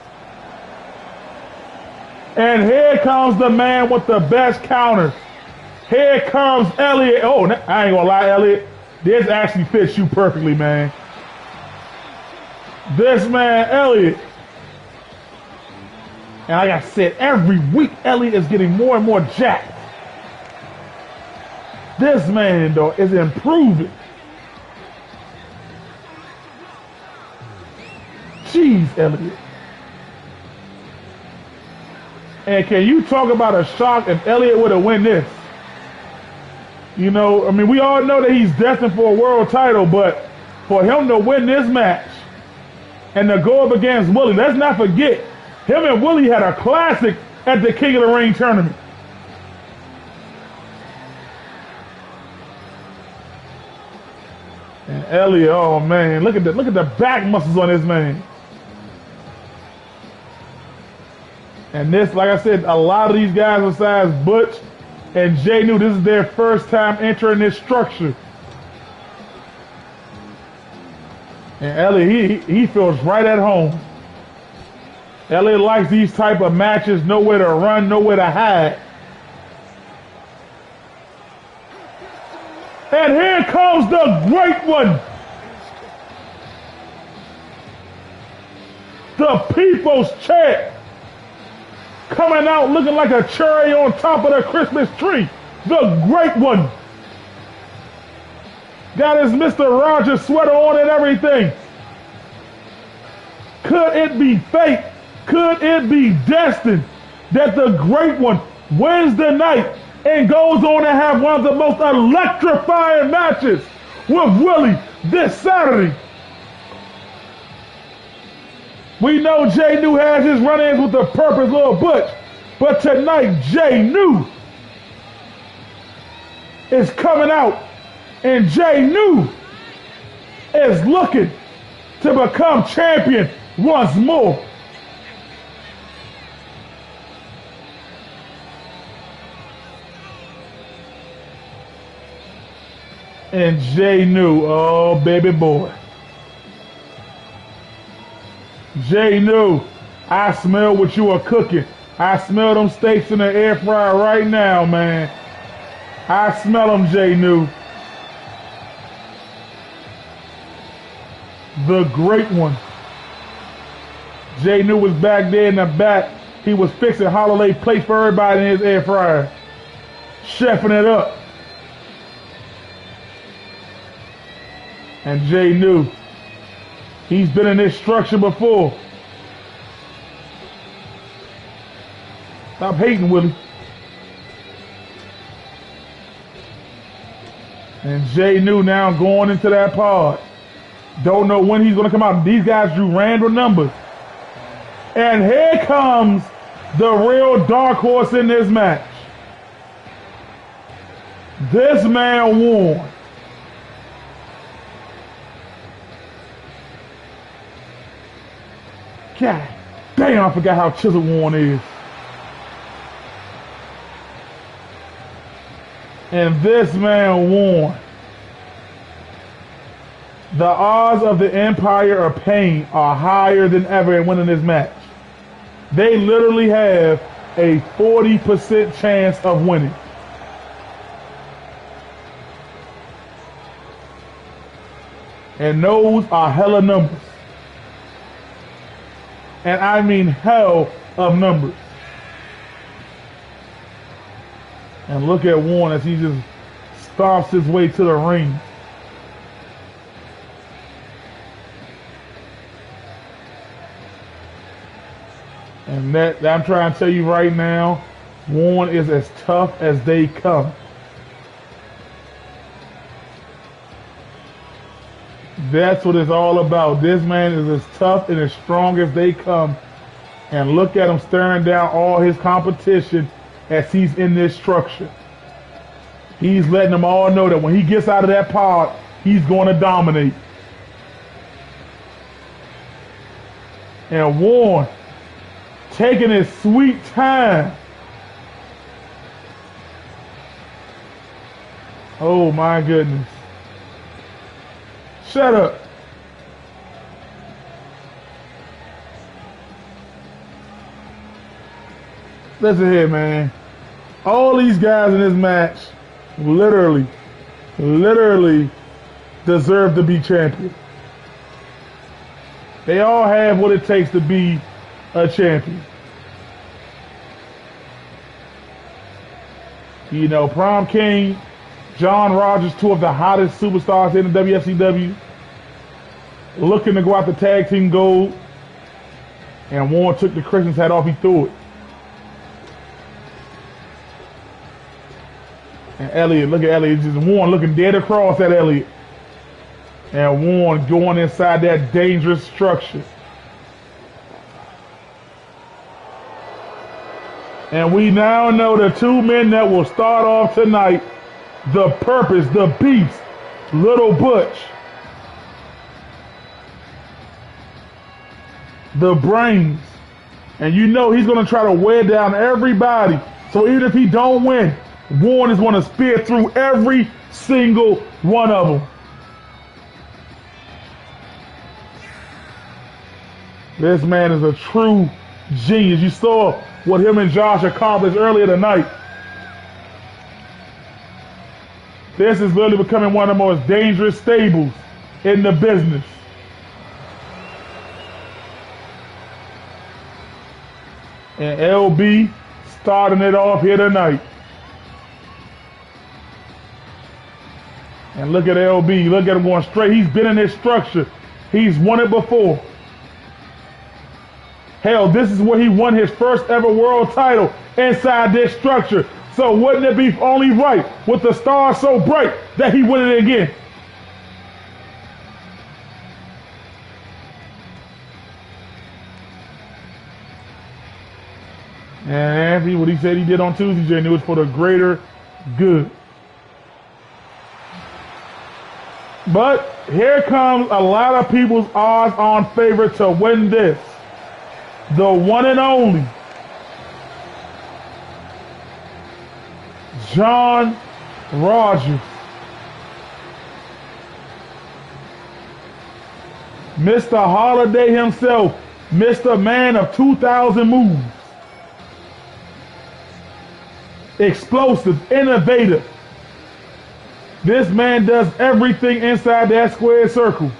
And here comes the man with the best counters. Here comes Elliot. Oh, I ain't gonna lie, Elliot. This actually fits you perfectly, man. This man, Elliot. And like I said, every week, Elliot is getting more and more jacked. This man, though, is improving. Jeez, Elliot. And can you talk about a shock if Elliot would have won this? You know, I mean, we all know that he's destined for a world title, but for him to win this match and to go up against Willie, let's not forget, him and Willie had a classic at the King of the Ring tournament. And Elliot, oh man, look at the back muscles on this man. And this, like I said, a lot of these guys besides Butch and Jay knew this is their first time entering this structure. And Elliot, he feels right at home. Elliot likes these type of matches, nowhere to run, nowhere to hide. And here comes the great one. The People's Champ. Coming out looking like a cherry on top of the Christmas tree. The great one. Got his Mr. Rogers sweater on and everything. Could it be fate? Could it be destined that the great one wins the night and goes on to have one of the most electrifying matches with Willie this Saturday? We know Jay New has his run-ins with the Purpose Little Butch, but tonight Jay New is coming out, and Jay New is looking to become champion once more. And Jay New, oh baby boy. Jay New, I smell what you are cooking. I smell them steaks in the air fryer right now, man. I smell them, Jay New. The great one. Jay New was back there in the back. He was fixing holiday plates for everybody in his air fryer. Chefing it up. And Jay New, he's been in this structure before. Stop hating, Willie. And Jay New now going into that pod. Don't know when he's going to come out. These guys drew random numbers. And here comes the real dark horse in this match. This man won. God damn, I forgot how chiseled Warren is. And this man won. The odds of the Empire of Pain are higher than ever in winning this match. They literally have a 40% chance of winning. And those are hella numbers. And I mean hell of numbers. And look at Warren as he just stomps his way to the ring. And that I'm trying to tell you right now, Warren is as tough as they come. That's what it's all about. This man is as tough and as strong as they come. And look at him staring down all his competition as he's in this structure. He's letting them all know that when he gets out of that pod, he's going to dominate. And Warren taking his sweet time. Oh my goodness. Shut up. Listen here, man. All these guys in this match literally deserve to be champion. They all have what it takes to be a champion. You know, Prom King, John Rogers, two of the hottest superstars in the WFCW, looking to go out the tag team gold, and Warren took the Christmas hat off, he threw it. And Elliott, look at Elliott, just Warren looking dead across at Elliott. And Warren going inside that dangerous structure. And we now know the two men that will start off tonight, the Purpose, the Beast, Little Butch. The Brains. And you know he's going to try to wear down everybody. So even if he don't win, Warren is going to spear through every single one of them. This man is a true genius. You saw what him and Josh accomplished earlier tonight. This is literally becoming one of the most dangerous stables in the business. And LB starting it off here tonight. And look at LB. Look at him going straight. He's been in this structure. He's won it before. Hell, this is where he won his first ever world title inside this structure. So wouldn't it be only right with the stars so bright that he win it again? And Anthony, what he said he did on Tuesday, Jay, knew it was for the greater good. But here comes a lot of people's odds-on favorite to win this. The one and only John Rogers. Mr. Holiday himself, Mr. Man of 2,000 moves. Explosive, innovative. This man does everything inside that square circle.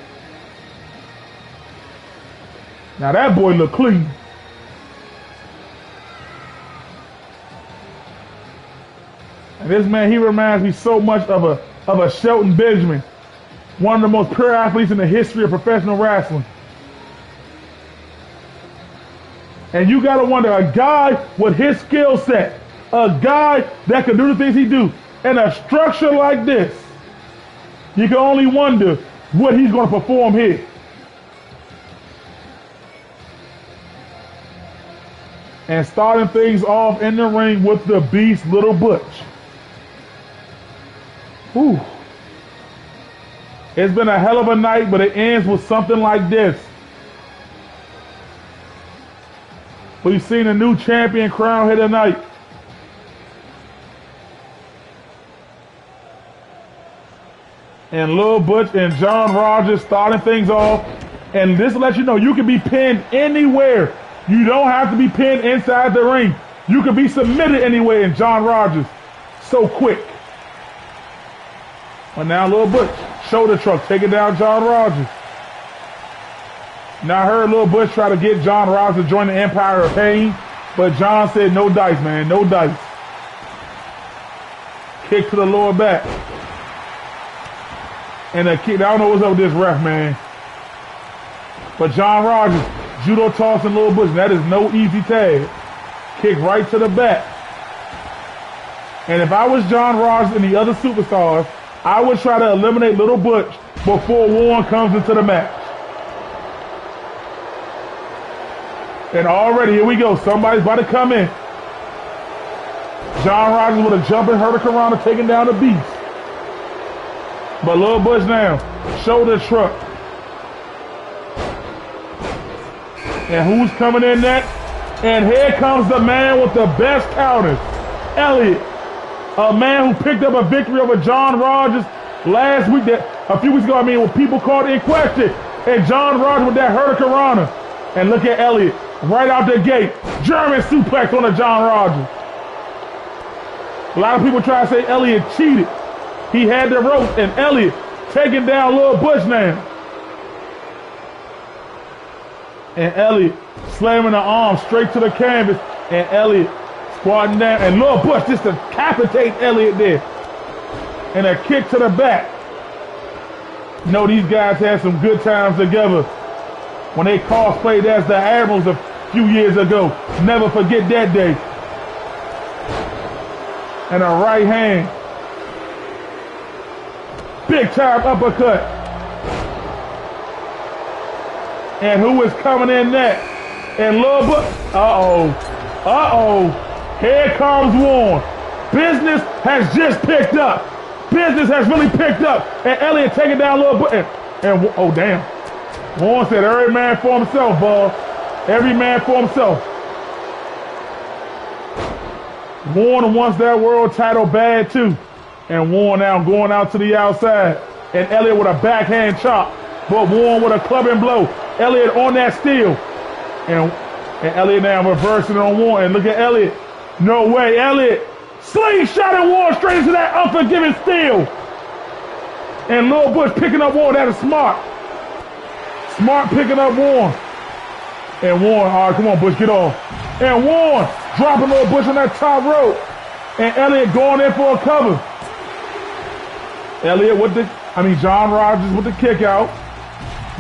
Now that boy look clean. And this man, he reminds me so much of a Shelton Benjamin, one of the most pure athletes in the history of professional wrestling. And you gotta wonder, a guy with his skill set, a guy that can do the things he do, in a structure like this, You can only wonder what he's going to perform here. And starting things off in the ring with the Beast, Little Butch. Whew. It's been a hell of a night, but it ends with something like this. We've seen a new champion crowned here tonight. And Lil Butch and John Rogers starting things off. And this lets you know you can be pinned anywhere. You don't have to be pinned inside the ring. You can be submitted anywhere in John Rogers. So quick. But now Lil Butch, shoulder truck, taking down John Rogers. Now I heard Lil Butch try to get John Rogers to join the Empire of Pain, but John said no dice, man, no dice. Kick to the lower back. And a kick, I don't know what's up with this ref, man. But John Rogers, judo tossing Lil Butch, that is no easy tag. Kick right to the back. And if I was John Rogers and the other superstars, I would try to eliminate Little Butch before Warren comes into the match. And already, here we go. Somebody's about to come in. John Rogers with a jumping hurricanrana taking down the Beast. But Lil Butch now, shoulder truck. And who's coming in next? And here comes the man with the best counters, Elliot. A man who picked up a victory over John Rogers last week, a few weeks ago, when people called it in question. And John Rogers with that hurricanrana. And look at Elliot, right out the gate. German suplex on the John Rogers. A lot of people try to say Elliot cheated. He had the rope, and Elliot taking down Lil Butch now. And Elliot slamming the arm straight to the canvas. And Elliot squatting down. And Lil Butch just decapitates Elliot there. And a kick to the back. You know, these guys had some good times together when they cosplayed as the Admirals a few years ago. Never forget that day. And a right hand. Big time uppercut. And who is coming in next? And Lil Butch. Uh-oh. Uh-oh. Here comes Warren. Business has just picked up. Business has really picked up. And Elliot taking down Lil Butch. And oh, damn. Warren said, every man for himself, boy. Every man for himself. Warren wants that world title bad, too. And Warren now going out to the outside. And Elliot with a backhand chop. But Warren with a clubbing blow. Elliot on that steel. And Elliot now reversing on Warren. And look at Elliot. No way, Elliot. Slingshotting Warren straight into that unforgiving steel. And Lil Butch picking up Warren. That is smart. Smart picking up Warren. And Warren, all right, come on, Butch, get off. And Warren dropping Lil Butch on that top rope. And Elliot going in for a cover. Elliot with John Rogers with the kick out.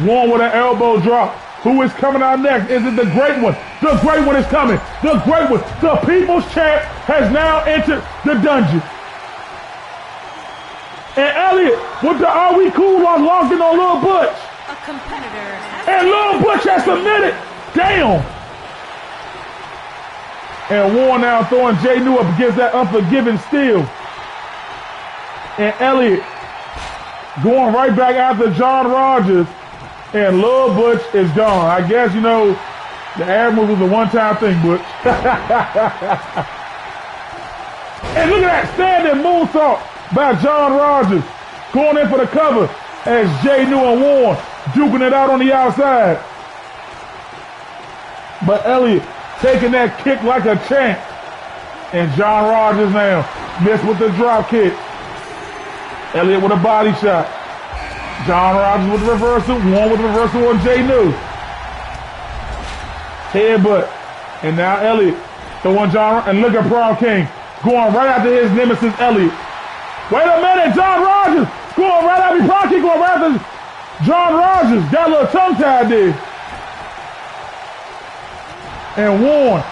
Warren with an elbow drop. Who is coming out next? Is it the Great One? The Great One is coming. The Great One. The People's Champ has now entered the dungeon. And Elliot with the Are We Cool while locking on Lil Butch. A competitor has and Lil Butch has submitted. Damn. And Warren now throwing Jay New up against that unforgiving steel. And Elliot going right back after John Rogers. And Lil Butch is gone. I guess, the Admiral was a one-time thing, Butch. And look at that standing moonsault by John Rogers. Going in for the cover as Jay New and Warren duking it out on the outside. But Elliot taking that kick like a champ. And John Rogers now missed with the drop kick. Elliot with a body shot. John Rogers with the reversal. Warren with the reversal on Jay New. Headbutt. And now Elliot throwing John. And look at Prom King going right after his nemesis Elliot. Wait a minute, John Rogers going right after Prom King going right after John Rogers. Got a little tongue tied there. And Warren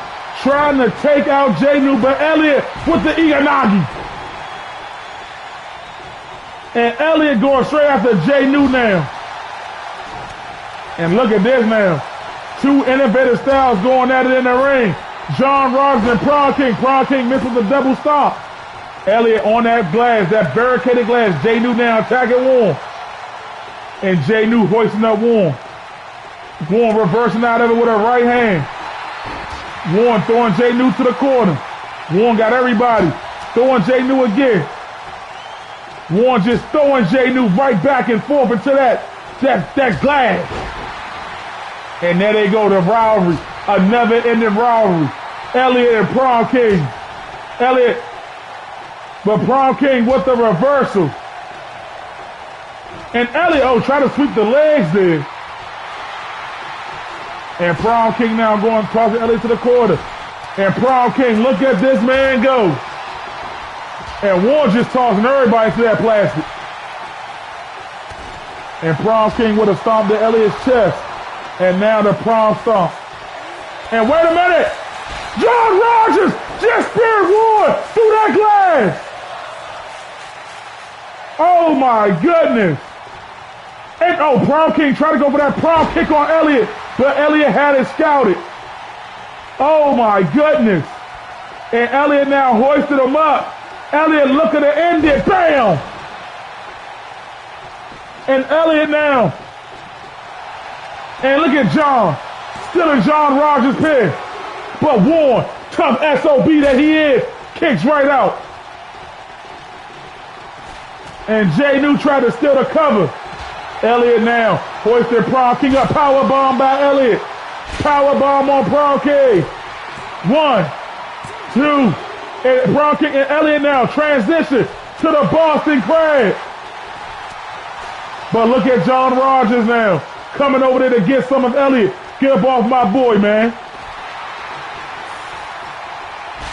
trying to take out Jay New, but Elliot with the Iganagi. And Elliott going straight after Jay New now. And look at this now. Two innovative styles going at it in the ring. John Rogers and Prom King. Prom King misses the double stomp. Elliott on that glass, that barricaded glass. Jay New now attacking Warren. And Jay New hoisting up Warren. Warren reversing out of it with her right hand. Warren throwing Jay New to the corner. Warren got everybody. Throwing Jay New again. Warren just throwing Jay New right back and forth into that glass. And there they go, the rivalry. A never-ending rivalry. Elliott and Prom King. Elliott, but Prom King with the reversal. And Elliott, try to sweep the legs there. And Prom King now going tossing Elliott to the corner. And Prom King, look at this man go. And Warren just tossing everybody to that plastic. And Prom King would have stomped to Elliott's chest. And now the prom stomp. And wait a minute! John Rogers just speared Warren through that glass! Oh my goodness! And Prom King tried to go for that prom kick on Elliott, but Elliott had it scouted. Oh my goodness! And Elliott now hoisted him up. Elliott looking to end it. Bam! And Elliott now. And look at John. Still in John Rogers' pin. But Warren, tough SOB that he is, kicks right out. And Jay New tried to steal the cover. Elliott now hoisted Prom King up. Power bomb by Elliott. Power bomb on Prom King. 1, 2. And Prom King and Elliott now transition to the Boston Crab. But look at John Rogers now coming over there to get some of Elliott. Get up off my boy, man.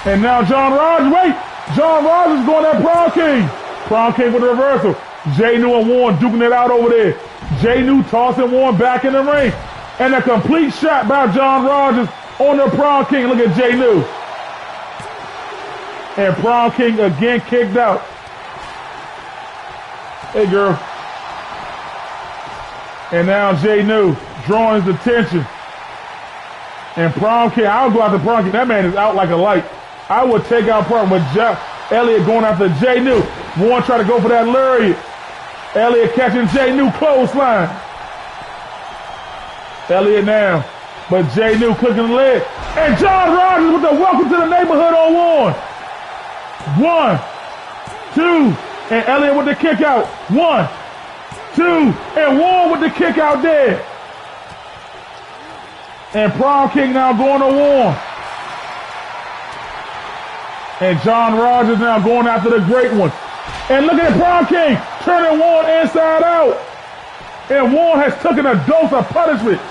And now John Rogers going at Prom King. Prom King with a reversal. Jay New and Warren duking it out over there. Jay New tossing Warren back in the ring. And a complete shot by John Rogers on the Prom King. Look at Jay New. And Prom King again kicked out. Hey, girl. And now Jay New drawing his attention. And Prom King, I would go after Prom King. That man is out like a light. I would take out Prom, but Elliott going after Jay New. Warren trying to go for that lariat. Elliott catching Jay New clothesline. Elliott now, but Jay New clicking the leg. And John Rogers with the welcome to the neighborhood on Warren. 1, 2, and Elliott with the kick out. 1, 2, and Warren with the kick out there. And Prom King now going to Warren. And John Rogers now going after the great one. And look at Prom King turning Warren inside out. And Warren has taken a dose of punishment.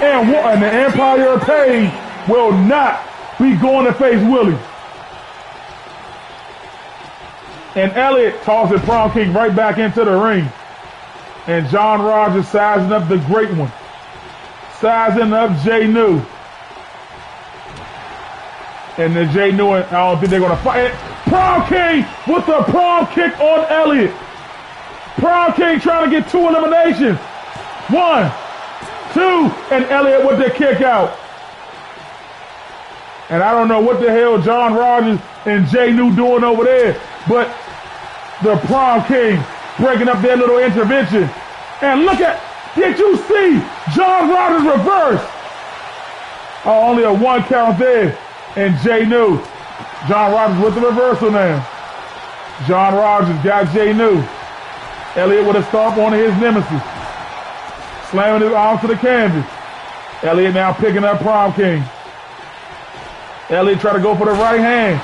And the Empire of Pain will not be going to face Willie. And Elliott tosses Prom King right back into the ring. And John Rogers sizing up the great one. Sizing up Jay New. And then Jay New, I don't think they're going to fight. Prom King with the prom kick on Elliott. Prom King trying to get 2 eliminations. 1, 2, and Elliott with the kick out. And I don't know what the hell John Rogers and Jay New doing over there, but the Prom King breaking up their little intervention. And look at, did you see John Rogers reverse? Oh, only a 1 count there. And Jay New. John Rogers with the reversal now. John Rogers got Jay New. Elliott with a stomp on his nemesis. Slamming his arms to the canvas. Elliott now picking up Prom King. Elliott trying to go for the right hand.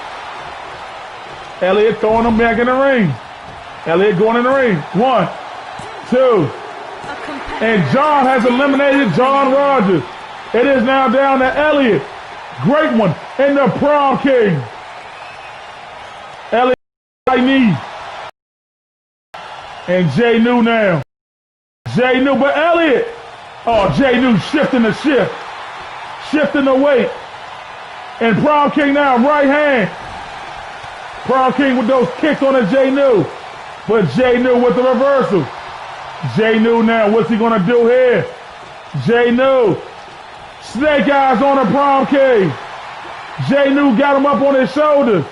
Elliott throwing him back in the ring. Elliott going in the ring. 1, 2. And John has eliminated John Rogers. It is now down to Elliott. Great one. And the Prom King. Elliott right knee. And Jay New now. Jay New, but Elliott. Oh, Jay New shifting the shift. Shifting the weight. And Prom King now, right hand. Prom King with those kicks on the J New. But J New with the reversal. J New now, what's he gonna do here? J New. Snake eyes on the Prom King. J New got him up on his shoulders.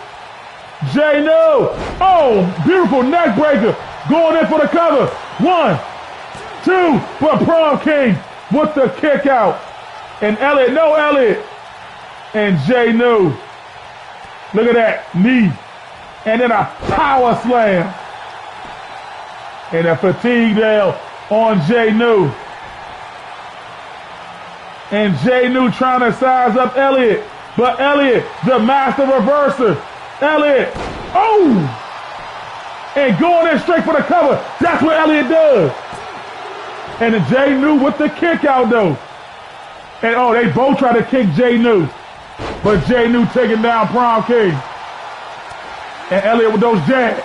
J New. Oh, beautiful neck breaker. Going in for the cover. 1, 2, but Prom King with the kick out. And Elliott, no Elliott. And J New. Look at that knee. And then a power slam. And a fatigue nail on J New. And J New trying to size up Elliott. But Elliott, the master reverser. Elliott, oh! And going in straight for the cover. That's what Elliott does. And then J New with the kick out though. And oh, they both try to kick J New. But J New taking down Prom King. And Elliott with those jabs.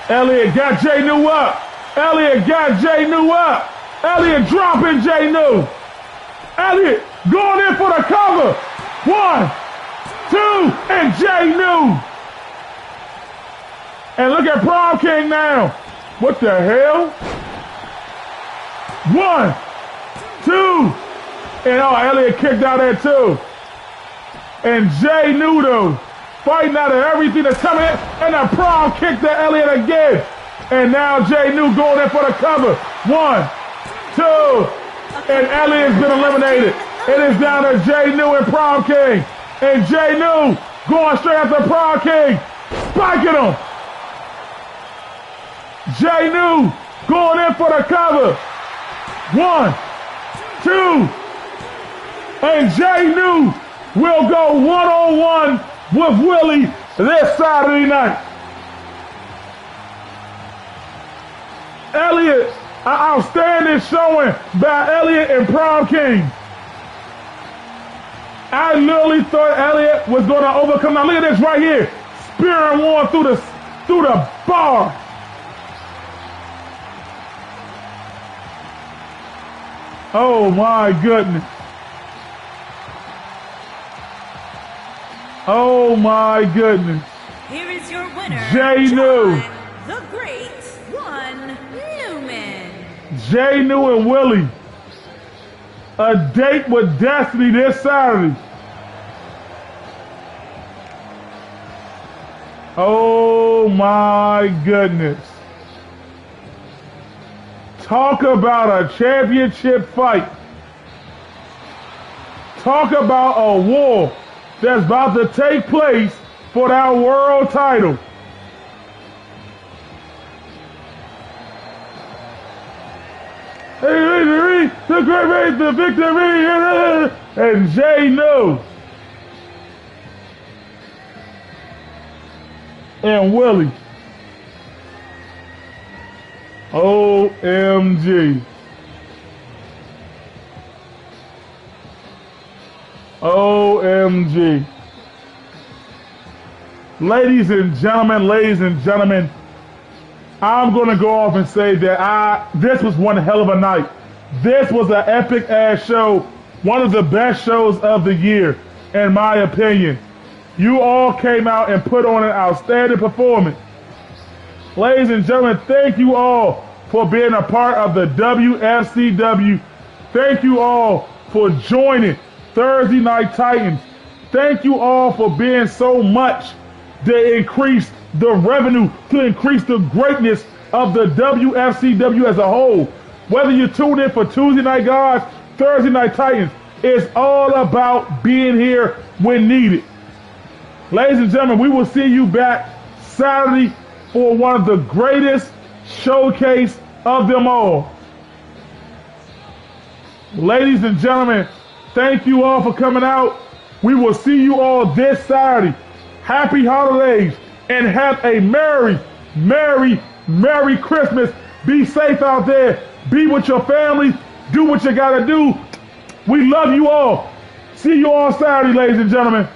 Elliott got J New up. Elliott got J New up. Elliott dropping J New. Elliott going in for the cover. 1, 2, and J New. And look at Prom King now. What the hell? 1, 2, and oh, Elliott kicked out there too. And J New though, fighting out of everything that's coming in, and the Prom kicked to Elliott again. And now J New going in for the cover. 1, 2, and Elliott's been eliminated. It is down to J New and Prom King. And J New going straight after Prom King, spiking him. J New going in for the cover. 1, 2, and J New will go one-on-one with Willie this Saturday night. Elliott, an outstanding showing by Elliott and Prom King. I literally thought Elliott was going to overcome. Now look at this right here. Spear and one through the bar. Oh my goodness. Oh my goodness. Here is your winner, J New. the Great One Newman. J New and Willie. A date with Destiny this Saturday. Oh my goodness. Talk about a championship fight. Talk about a war that's about to take place for that world title. Victory, the great race, the victory, and J New and Willie. OMG. OMG. Ladies and gentlemen, I'm going to go off and say that this was one hell of a night. This was an epic ass show. One of the best shows of the year, in my opinion. You all came out and put on an outstanding performance. Ladies and gentlemen, thank you all for being a part of the WFCW. Thank you all for joining Thursday Night Titans. Thank you all for being so much to increase the revenue, to increase the greatness of the WFCW as a whole. Whether you tune in for Tuesday Night Guys, Thursday Night Titans, it's all about being here when needed. Ladies and gentlemen, we will see you back Saturday for one of the greatest showcase of them all. Ladies and gentlemen, thank you all for coming out. We will see you all this Saturday. Happy holidays and have a merry, merry, merry Christmas. Be safe out there. Be with your family. Do what you gotta do. We love you all. See you all Saturday, ladies and gentlemen.